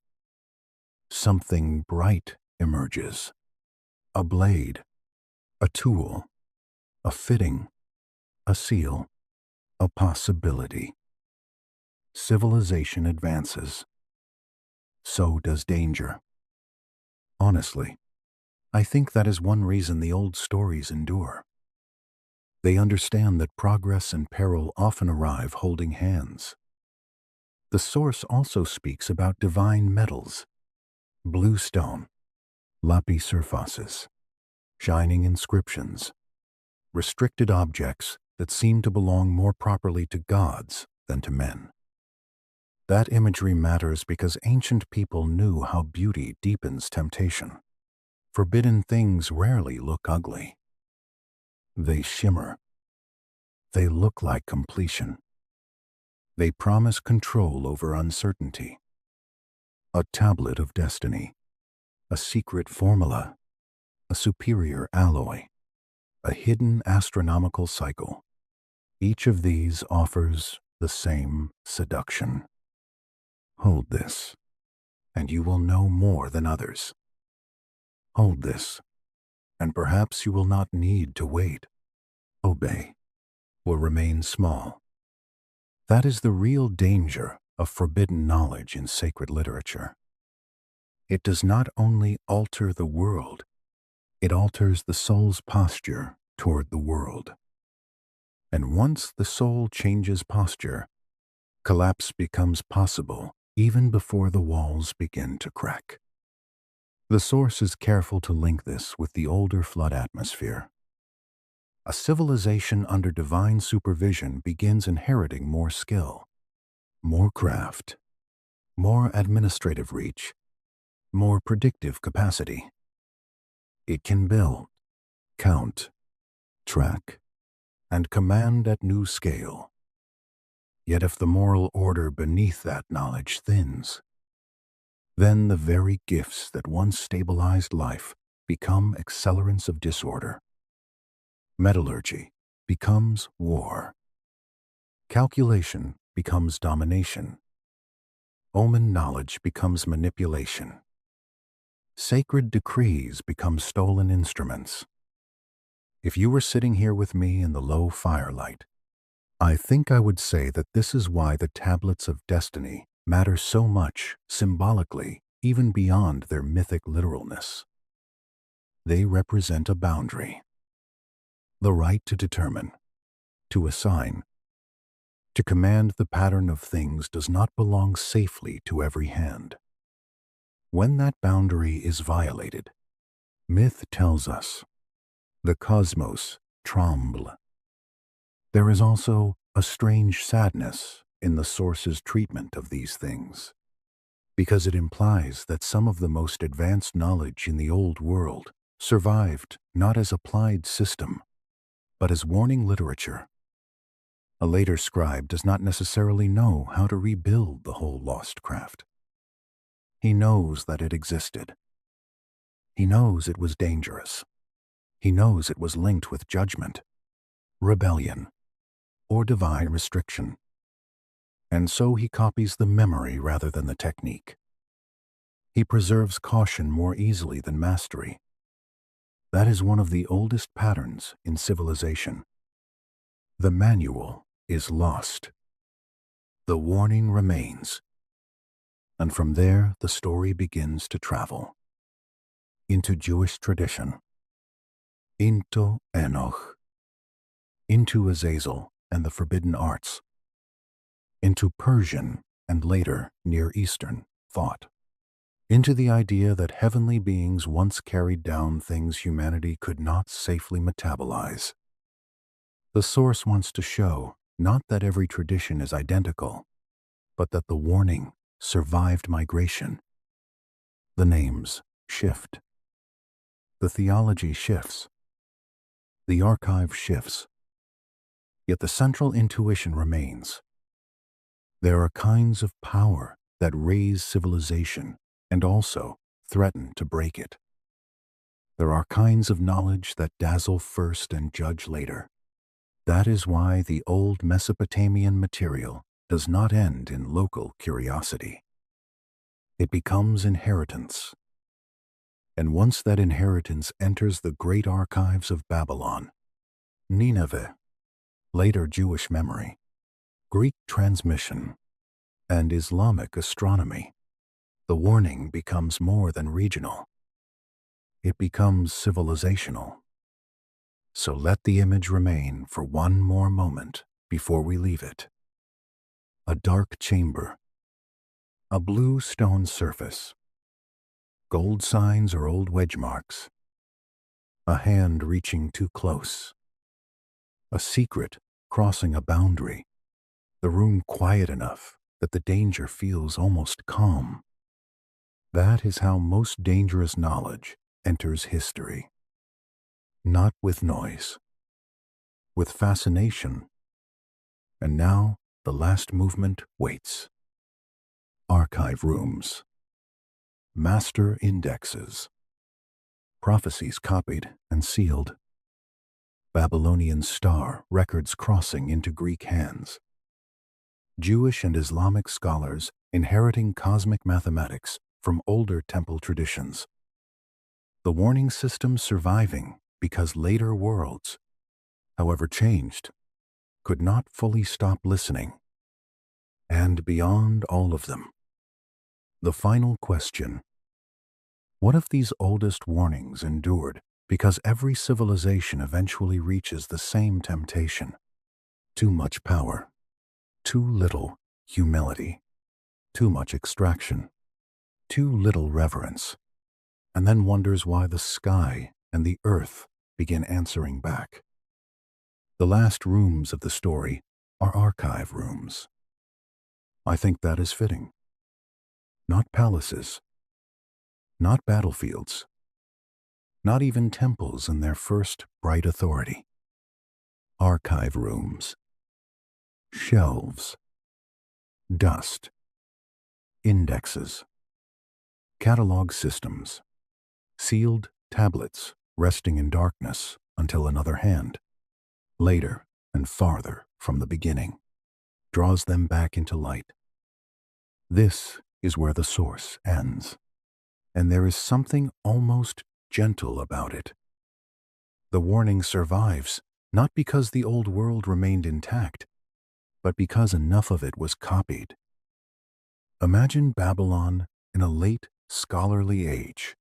Something bright emerges. A blade, a tool, a fitting, a seal, a possibility. Civilization advances. So does danger. Honestly, I think that is one reason the old stories endure. They understand that progress and peril often arrive holding hands. The source also speaks about divine metals, blue stone, lapis surfaces, shining inscriptions, restricted objects that seem to belong more properly to gods than to men. That imagery matters because ancient people knew how beauty deepens temptation. Forbidden things rarely look ugly. They shimmer. They look like completion. They promise control over uncertainty. A tablet of destiny, a secret formula, a superior alloy, a hidden astronomical cycle. Each of these offers the same seduction. Hold this, and you will know more than others. Hold this, and perhaps you will not need to wait. Obey, or remain small. That is the real danger of forbidden knowledge in sacred literature. It does not only alter the world, it alters the soul's posture toward the world. And once the soul changes posture, collapse becomes possible even before the walls begin to crack. The source is careful to link this with the older flood atmosphere. A civilization under divine supervision begins inheriting more skill, more craft, more administrative reach, more predictive capacity. It can build, count, track, and command at new scale. Yet if the moral order beneath that knowledge thins, then the very gifts that once stabilized life become accelerants of disorder. Metallurgy becomes war. Calculation becomes domination. Omen knowledge becomes manipulation. Sacred decrees become stolen instruments. If you were sitting here with me in the low firelight, I think I would say that this is why the tablets of destiny matter so much symbolically, even beyond their mythic literalness. They represent a boundary, the right to determine, to assign. To command the pattern of things does not belong safely to every hand. When that boundary is violated, myth tells us, the cosmos tremble. There is also a strange sadness in the source's treatment of these things, because it implies that some of the most advanced knowledge in the old world survived not as applied system, but as warning literature. A later scribe does not necessarily know how to rebuild the whole lost craft. He knows that it existed. He knows it was dangerous. He knows it was linked with judgment, rebellion, or divine restriction. And so he copies the memory rather than the technique. He preserves caution more easily than mastery. That is one of the oldest patterns in civilization. The manual is lost. The warning remains. And from there, the story begins to travel into Jewish tradition, into Enoch, into Azazel and the forbidden arts, into Persian and later Near Eastern thought, into the idea that heavenly beings once carried down things humanity could not safely metabolize. The source wants to show not that every tradition is identical, but that the warning survived migration. The names shift. The theology shifts. The archive shifts. Yet the central intuition remains. There are kinds of power that raise civilization and also threaten to break it. There are kinds of knowledge that dazzle first and judge later. That is why the old Mesopotamian material does not end in local curiosity. It becomes inheritance. And once that inheritance enters the great archives of Babylon, Nineveh, later Jewish memory, Greek transmission, and Islamic astronomy, the warning becomes more than regional. It becomes civilizational. So let the image remain for one more moment before we leave it. A dark chamber, a blue stone surface, gold signs or old wedge marks, a hand reaching too close, a secret crossing a boundary, the room quiet enough that the danger feels almost calm. That is how most dangerous knowledge enters history. Not with noise, with fascination. And now the last movement waits. Archive rooms, master indexes, prophecies copied and sealed, Babylonian star records crossing into Greek hands, Jewish and Islamic scholars inheriting cosmic mathematics from older temple traditions. The warning system surviving because later worlds, however changed, could not fully stop listening. And beyond all of them, the final question: what if these oldest warnings endured because every civilization eventually reaches the same temptation? Too much power, too little humility, too much extraction, too little reverence, and then wonders why the sky and the earth begin answering back. The last rooms of the story are archive rooms. I think that is fitting. Not palaces, not battlefields, not even temples in their first bright authority. Archive rooms, shelves, dust, indexes, catalog systems, sealed tablets resting in darkness until another hand, later and farther from the beginning, draws them back into light. This is where the source ends, and there is something almost gentle about it. The warning survives, not because the old world remained intact, but because enough of it was copied. Imagine Babylon in a late scholarly age.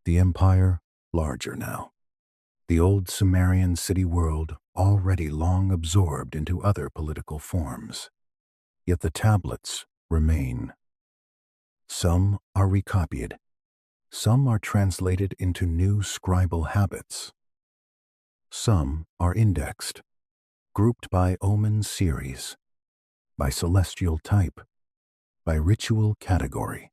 The empire larger now. The old Sumerian city world already long absorbed into other political forms. Yet the tablets remain. Some are recopied. Some are translated into new scribal habits. Some are indexed, grouped by omen series, by celestial type, by ritual category,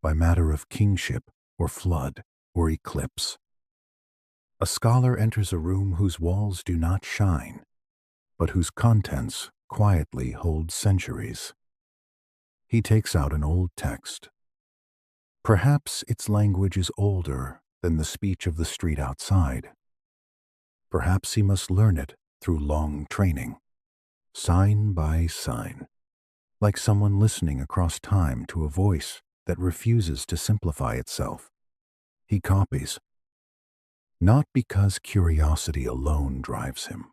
by matter of kingship or flood or eclipse. A scholar enters a room whose walls do not shine, but whose contents quietly hold centuries. He takes out an old text. Perhaps its language is older than the speech of the street outside. Perhaps he must learn it through long training, sign by sign, like someone listening across time to a voice that refuses to simplify itself. He copies, not because curiosity alone drives him,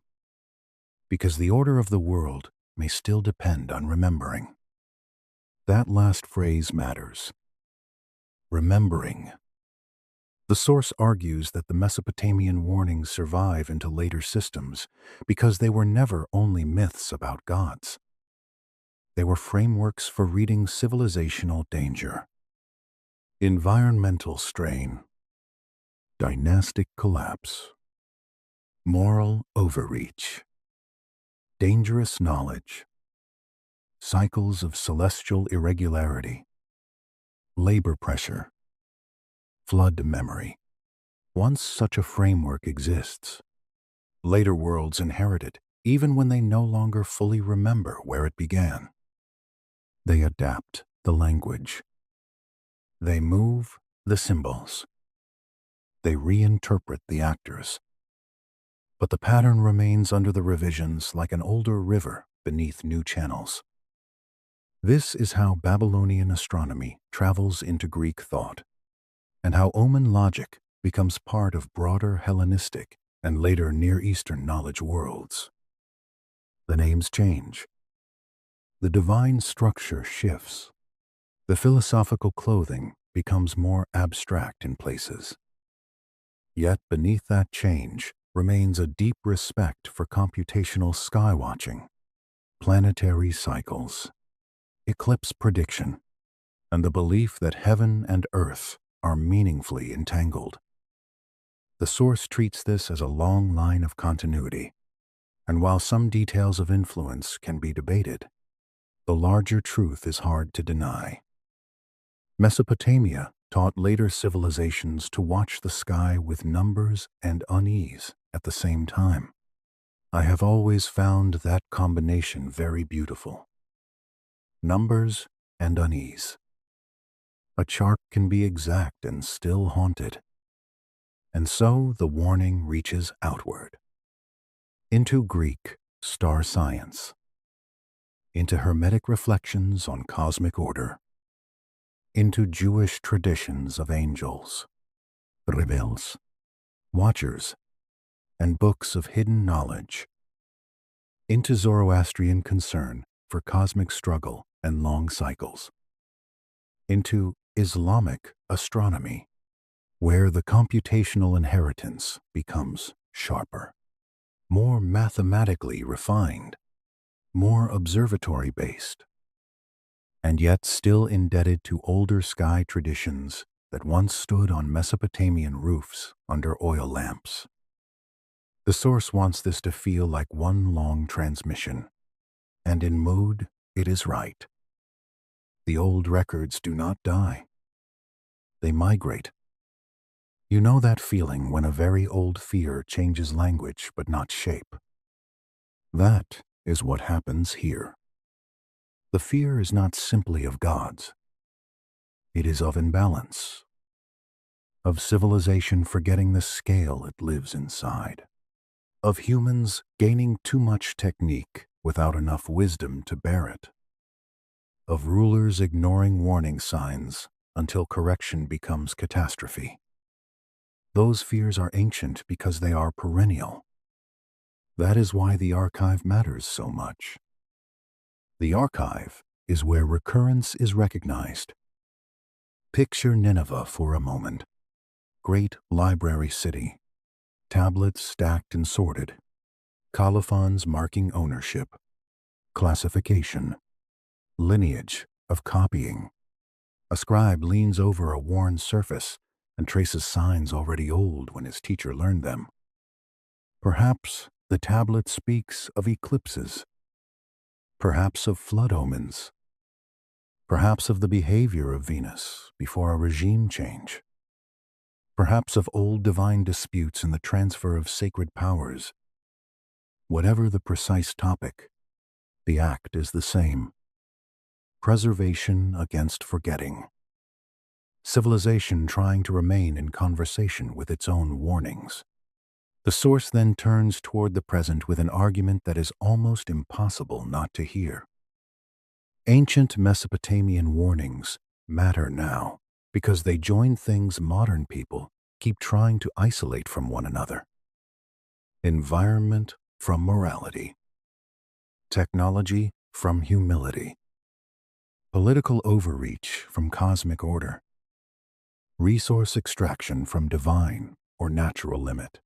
because the order of the world may still depend on remembering. That last phrase matters. Remembering. The source argues that the Mesopotamian warnings survive into later systems because they were never only myths about gods. They were frameworks for reading civilizational danger, environmental strain, dynastic collapse, moral overreach, dangerous knowledge, cycles of celestial irregularity, labor pressure, flood memory. Once such a framework exists, later worlds inherit it, even when they no longer fully remember where it began. They adapt the language. They move the symbols. They reinterpret the actors. But the pattern remains under the revisions like an older river beneath new channels. This is how Babylonian astronomy travels into Greek thought, and how omen logic becomes part of broader Hellenistic and later Near Eastern knowledge worlds. The names change. The divine structure shifts. The philosophical clothing becomes more abstract in places. Yet beneath that change remains a deep respect for computational skywatching, planetary cycles, eclipse prediction, and the belief that heaven and earth are meaningfully entangled. The source treats this as a long line of continuity, and while some details of influence can be debated, the larger truth is hard to deny. Mesopotamia taught later civilizations to watch the sky with numbers and unease at the same time. I have always found that combination very beautiful. Numbers and unease. A chart can be exact and still haunted. And so the warning reaches outward. Into Greek star science. Into Hermetic reflections on cosmic order. Into Jewish traditions of angels, rebels, watchers, and books of hidden knowledge. Into Zoroastrian concern for cosmic struggle and long cycles. Into Islamic astronomy, where the computational inheritance becomes sharper, more mathematically refined, more observatory-based, and yet still indebted to older sky traditions that once stood on Mesopotamian roofs under oil lamps. The source wants this to feel like one long transmission, and in mood, it is right. The old records do not die. They migrate. You know that feeling when a very old fear changes language but not shape. That is what happens here. The fear is not simply of gods. It is of imbalance, of civilization forgetting the scale it lives inside, of humans gaining too much technique without enough wisdom to bear it, of rulers ignoring warning signs until correction becomes catastrophe. Those fears are ancient because they are perennial. That is why the archive matters so much. The archive is where recurrence is recognized. Picture Nineveh for a moment. Great library city. Tablets stacked and sorted. Colophons marking ownership. Classification. Lineage of copying. A scribe leans over a worn surface and traces signs already old when his teacher learned them. Perhaps the tablet speaks of eclipses. Perhaps of flood omens. Perhaps of the behavior of Venus before a regime change. Perhaps of old divine disputes and the transfer of sacred powers. Whatever the precise topic, the act is the same. Preservation against forgetting. Civilization trying to remain in conversation with its own warnings. The source then turns toward the present with an argument that is almost impossible not to hear. Ancient Mesopotamian warnings matter now because they join things modern people keep trying to isolate from one another. Environment from morality. Technology from humility. Political overreach from cosmic order. Resource extraction from divine or natural limit.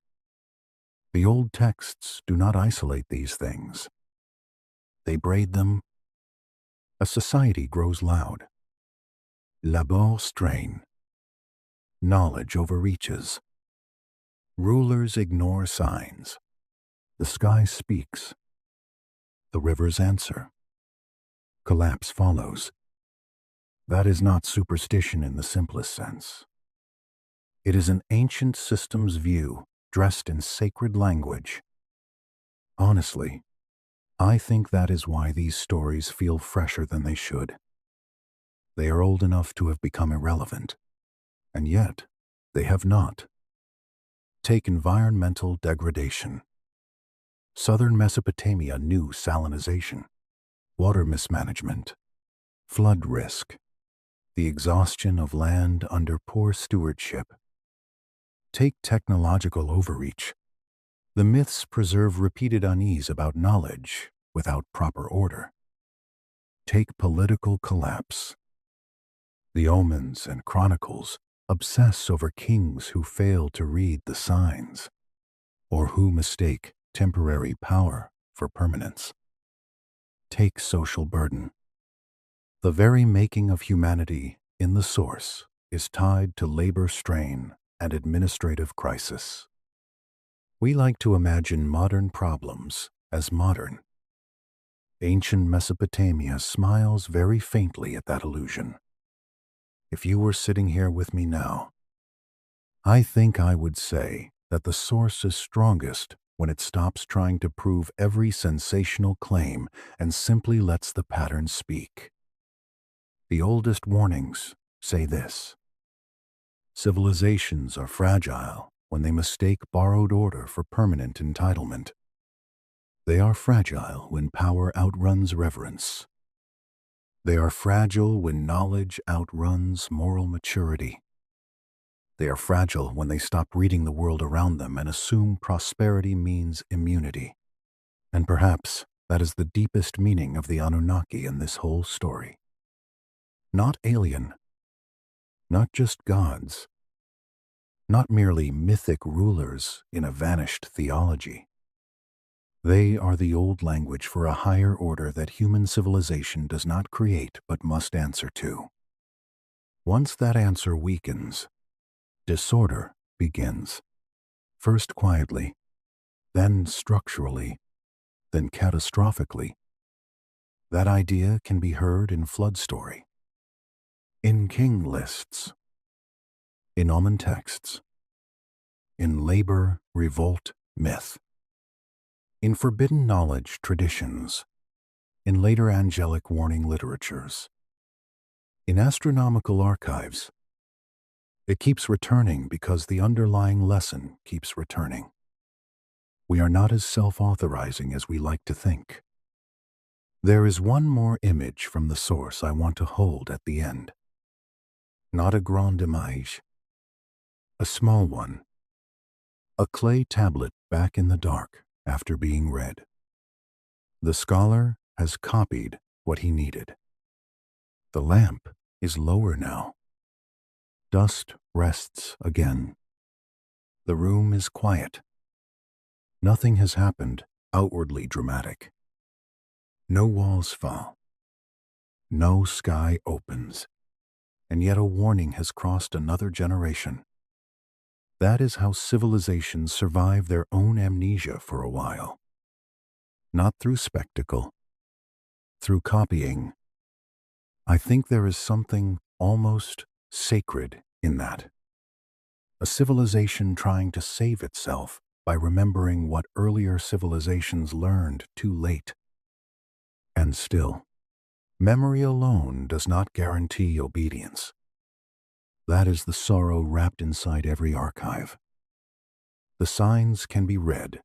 The old texts do not isolate these things. They braid them. A society grows loud. Labor strain. Knowledge overreaches. Rulers ignore signs. The sky speaks. The rivers answer. Collapse follows. That is not superstition in the simplest sense. It is an ancient system's view dressed in sacred language. Honestly, I think that is why these stories feel fresher than they should. They are old enough to have become irrelevant, and yet they have not. Take environmental degradation. Southern Mesopotamia knew salinization, water mismanagement, flood risk, the exhaustion of land under poor stewardship. Take technological overreach. The myths preserve repeated unease about knowledge without proper order. Take political collapse. The omens and chronicles obsess over kings who fail to read the signs, or who mistake temporary power for permanence. Take social burden. The very making of humanity in the source is tied to labor strain and administrative crisis. We like to imagine modern problems as modern. Ancient Mesopotamia smiles very faintly at that illusion. If you were sitting here with me now, I think I would say that the source is strongest when it stops trying to prove every sensational claim and simply lets the pattern speak. The oldest warnings say this: civilizations are fragile when they mistake borrowed order for permanent entitlement. They are fragile when power outruns reverence. They are fragile when knowledge outruns moral maturity. They are fragile when they stop reading the world around them and assume prosperity means immunity. And perhaps that is the deepest meaning of the Anunnaki in this whole story. Not alien, not just gods, not merely mythic rulers in a vanished theology. They are the old language for a higher order that human civilization does not create but must answer to. Once that answer weakens, disorder begins. First quietly, then structurally, then catastrophically. That idea can be heard in flood story, in king lists, in omen texts, in labor, revolt, myth, in forbidden knowledge traditions, in later angelic warning literatures, in astronomical archives. It keeps returning because the underlying lesson keeps returning. We are not as self-authorizing as we like to think. There is one more image from the source I want to hold at the end. Not a grand image, a small one. A clay tablet back in the dark after being read. The scholar has copied what he needed. The lamp is lower now. Dust rests again. The room is quiet. Nothing has happened outwardly dramatic. No walls fall. No sky opens. And yet a warning has crossed another generation. That is how civilizations survive their own amnesia for a while. Not through spectacle, through copying. I think there is something almost sacred in that. A civilization trying to save itself by remembering what earlier civilizations learned too late. And still, memory alone does not guarantee obedience. That is the sorrow wrapped inside every archive. The signs can be read.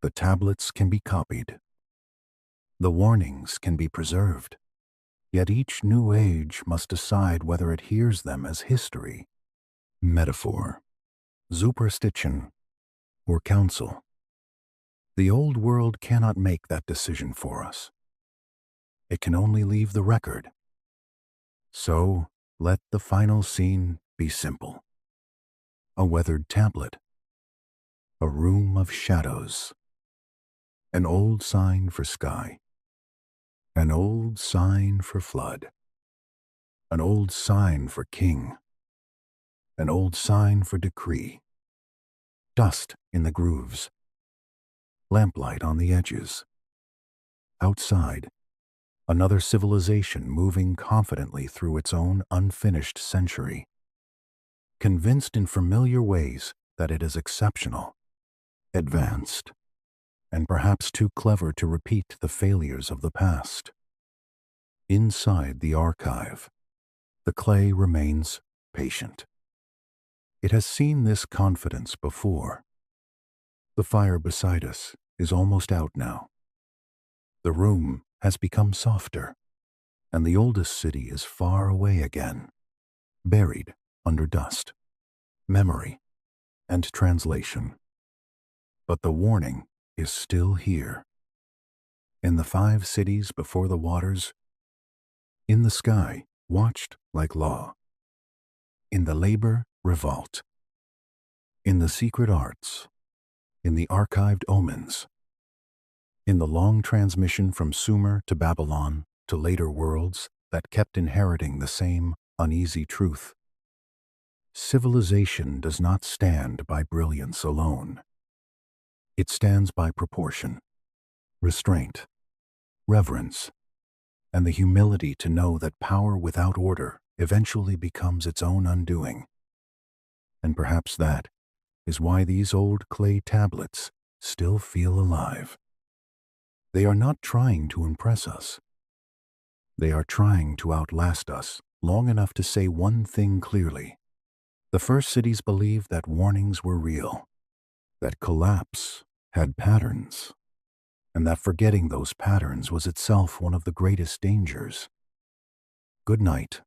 The tablets can be copied. The warnings can be preserved. Yet each new age must decide whether it hears them as history, metaphor, superstition, or counsel. The old world cannot make that decision for us. It can only leave the record. So, let the final scene be simple. A weathered tablet. A room of shadows. An old sign for sky. An old sign for flood. An old sign for king. An old sign for decree. Dust in the grooves. Lamplight on the edges. Outside, another civilization moving confidently through its own unfinished century, convinced in familiar ways that it is exceptional, advanced, and perhaps too clever to repeat the failures of the past. Inside the archive, the clay remains patient. It has seen this confidence before. The fire beside us is almost out now. The room has become softer, and the oldest city is far away again, buried under dust, memory, and translation. But the warning is still here. In the 5 cities before the waters, in the sky, watched like law, in the labor, revolt, in the secret arts, in the archived omens, in the long transmission from Sumer to Babylon to later worlds that kept inheriting the same uneasy truth. Civilization does not stand by brilliance alone. It stands by proportion, restraint, reverence, and the humility to know that power without order eventually becomes its own undoing. And perhaps that is why these old clay tablets still feel alive. They are not trying to impress us. They are trying to outlast us long enough to say one thing clearly. The first cities believed that warnings were real, that collapse had patterns, and that forgetting those patterns was itself one of the greatest dangers. Good night,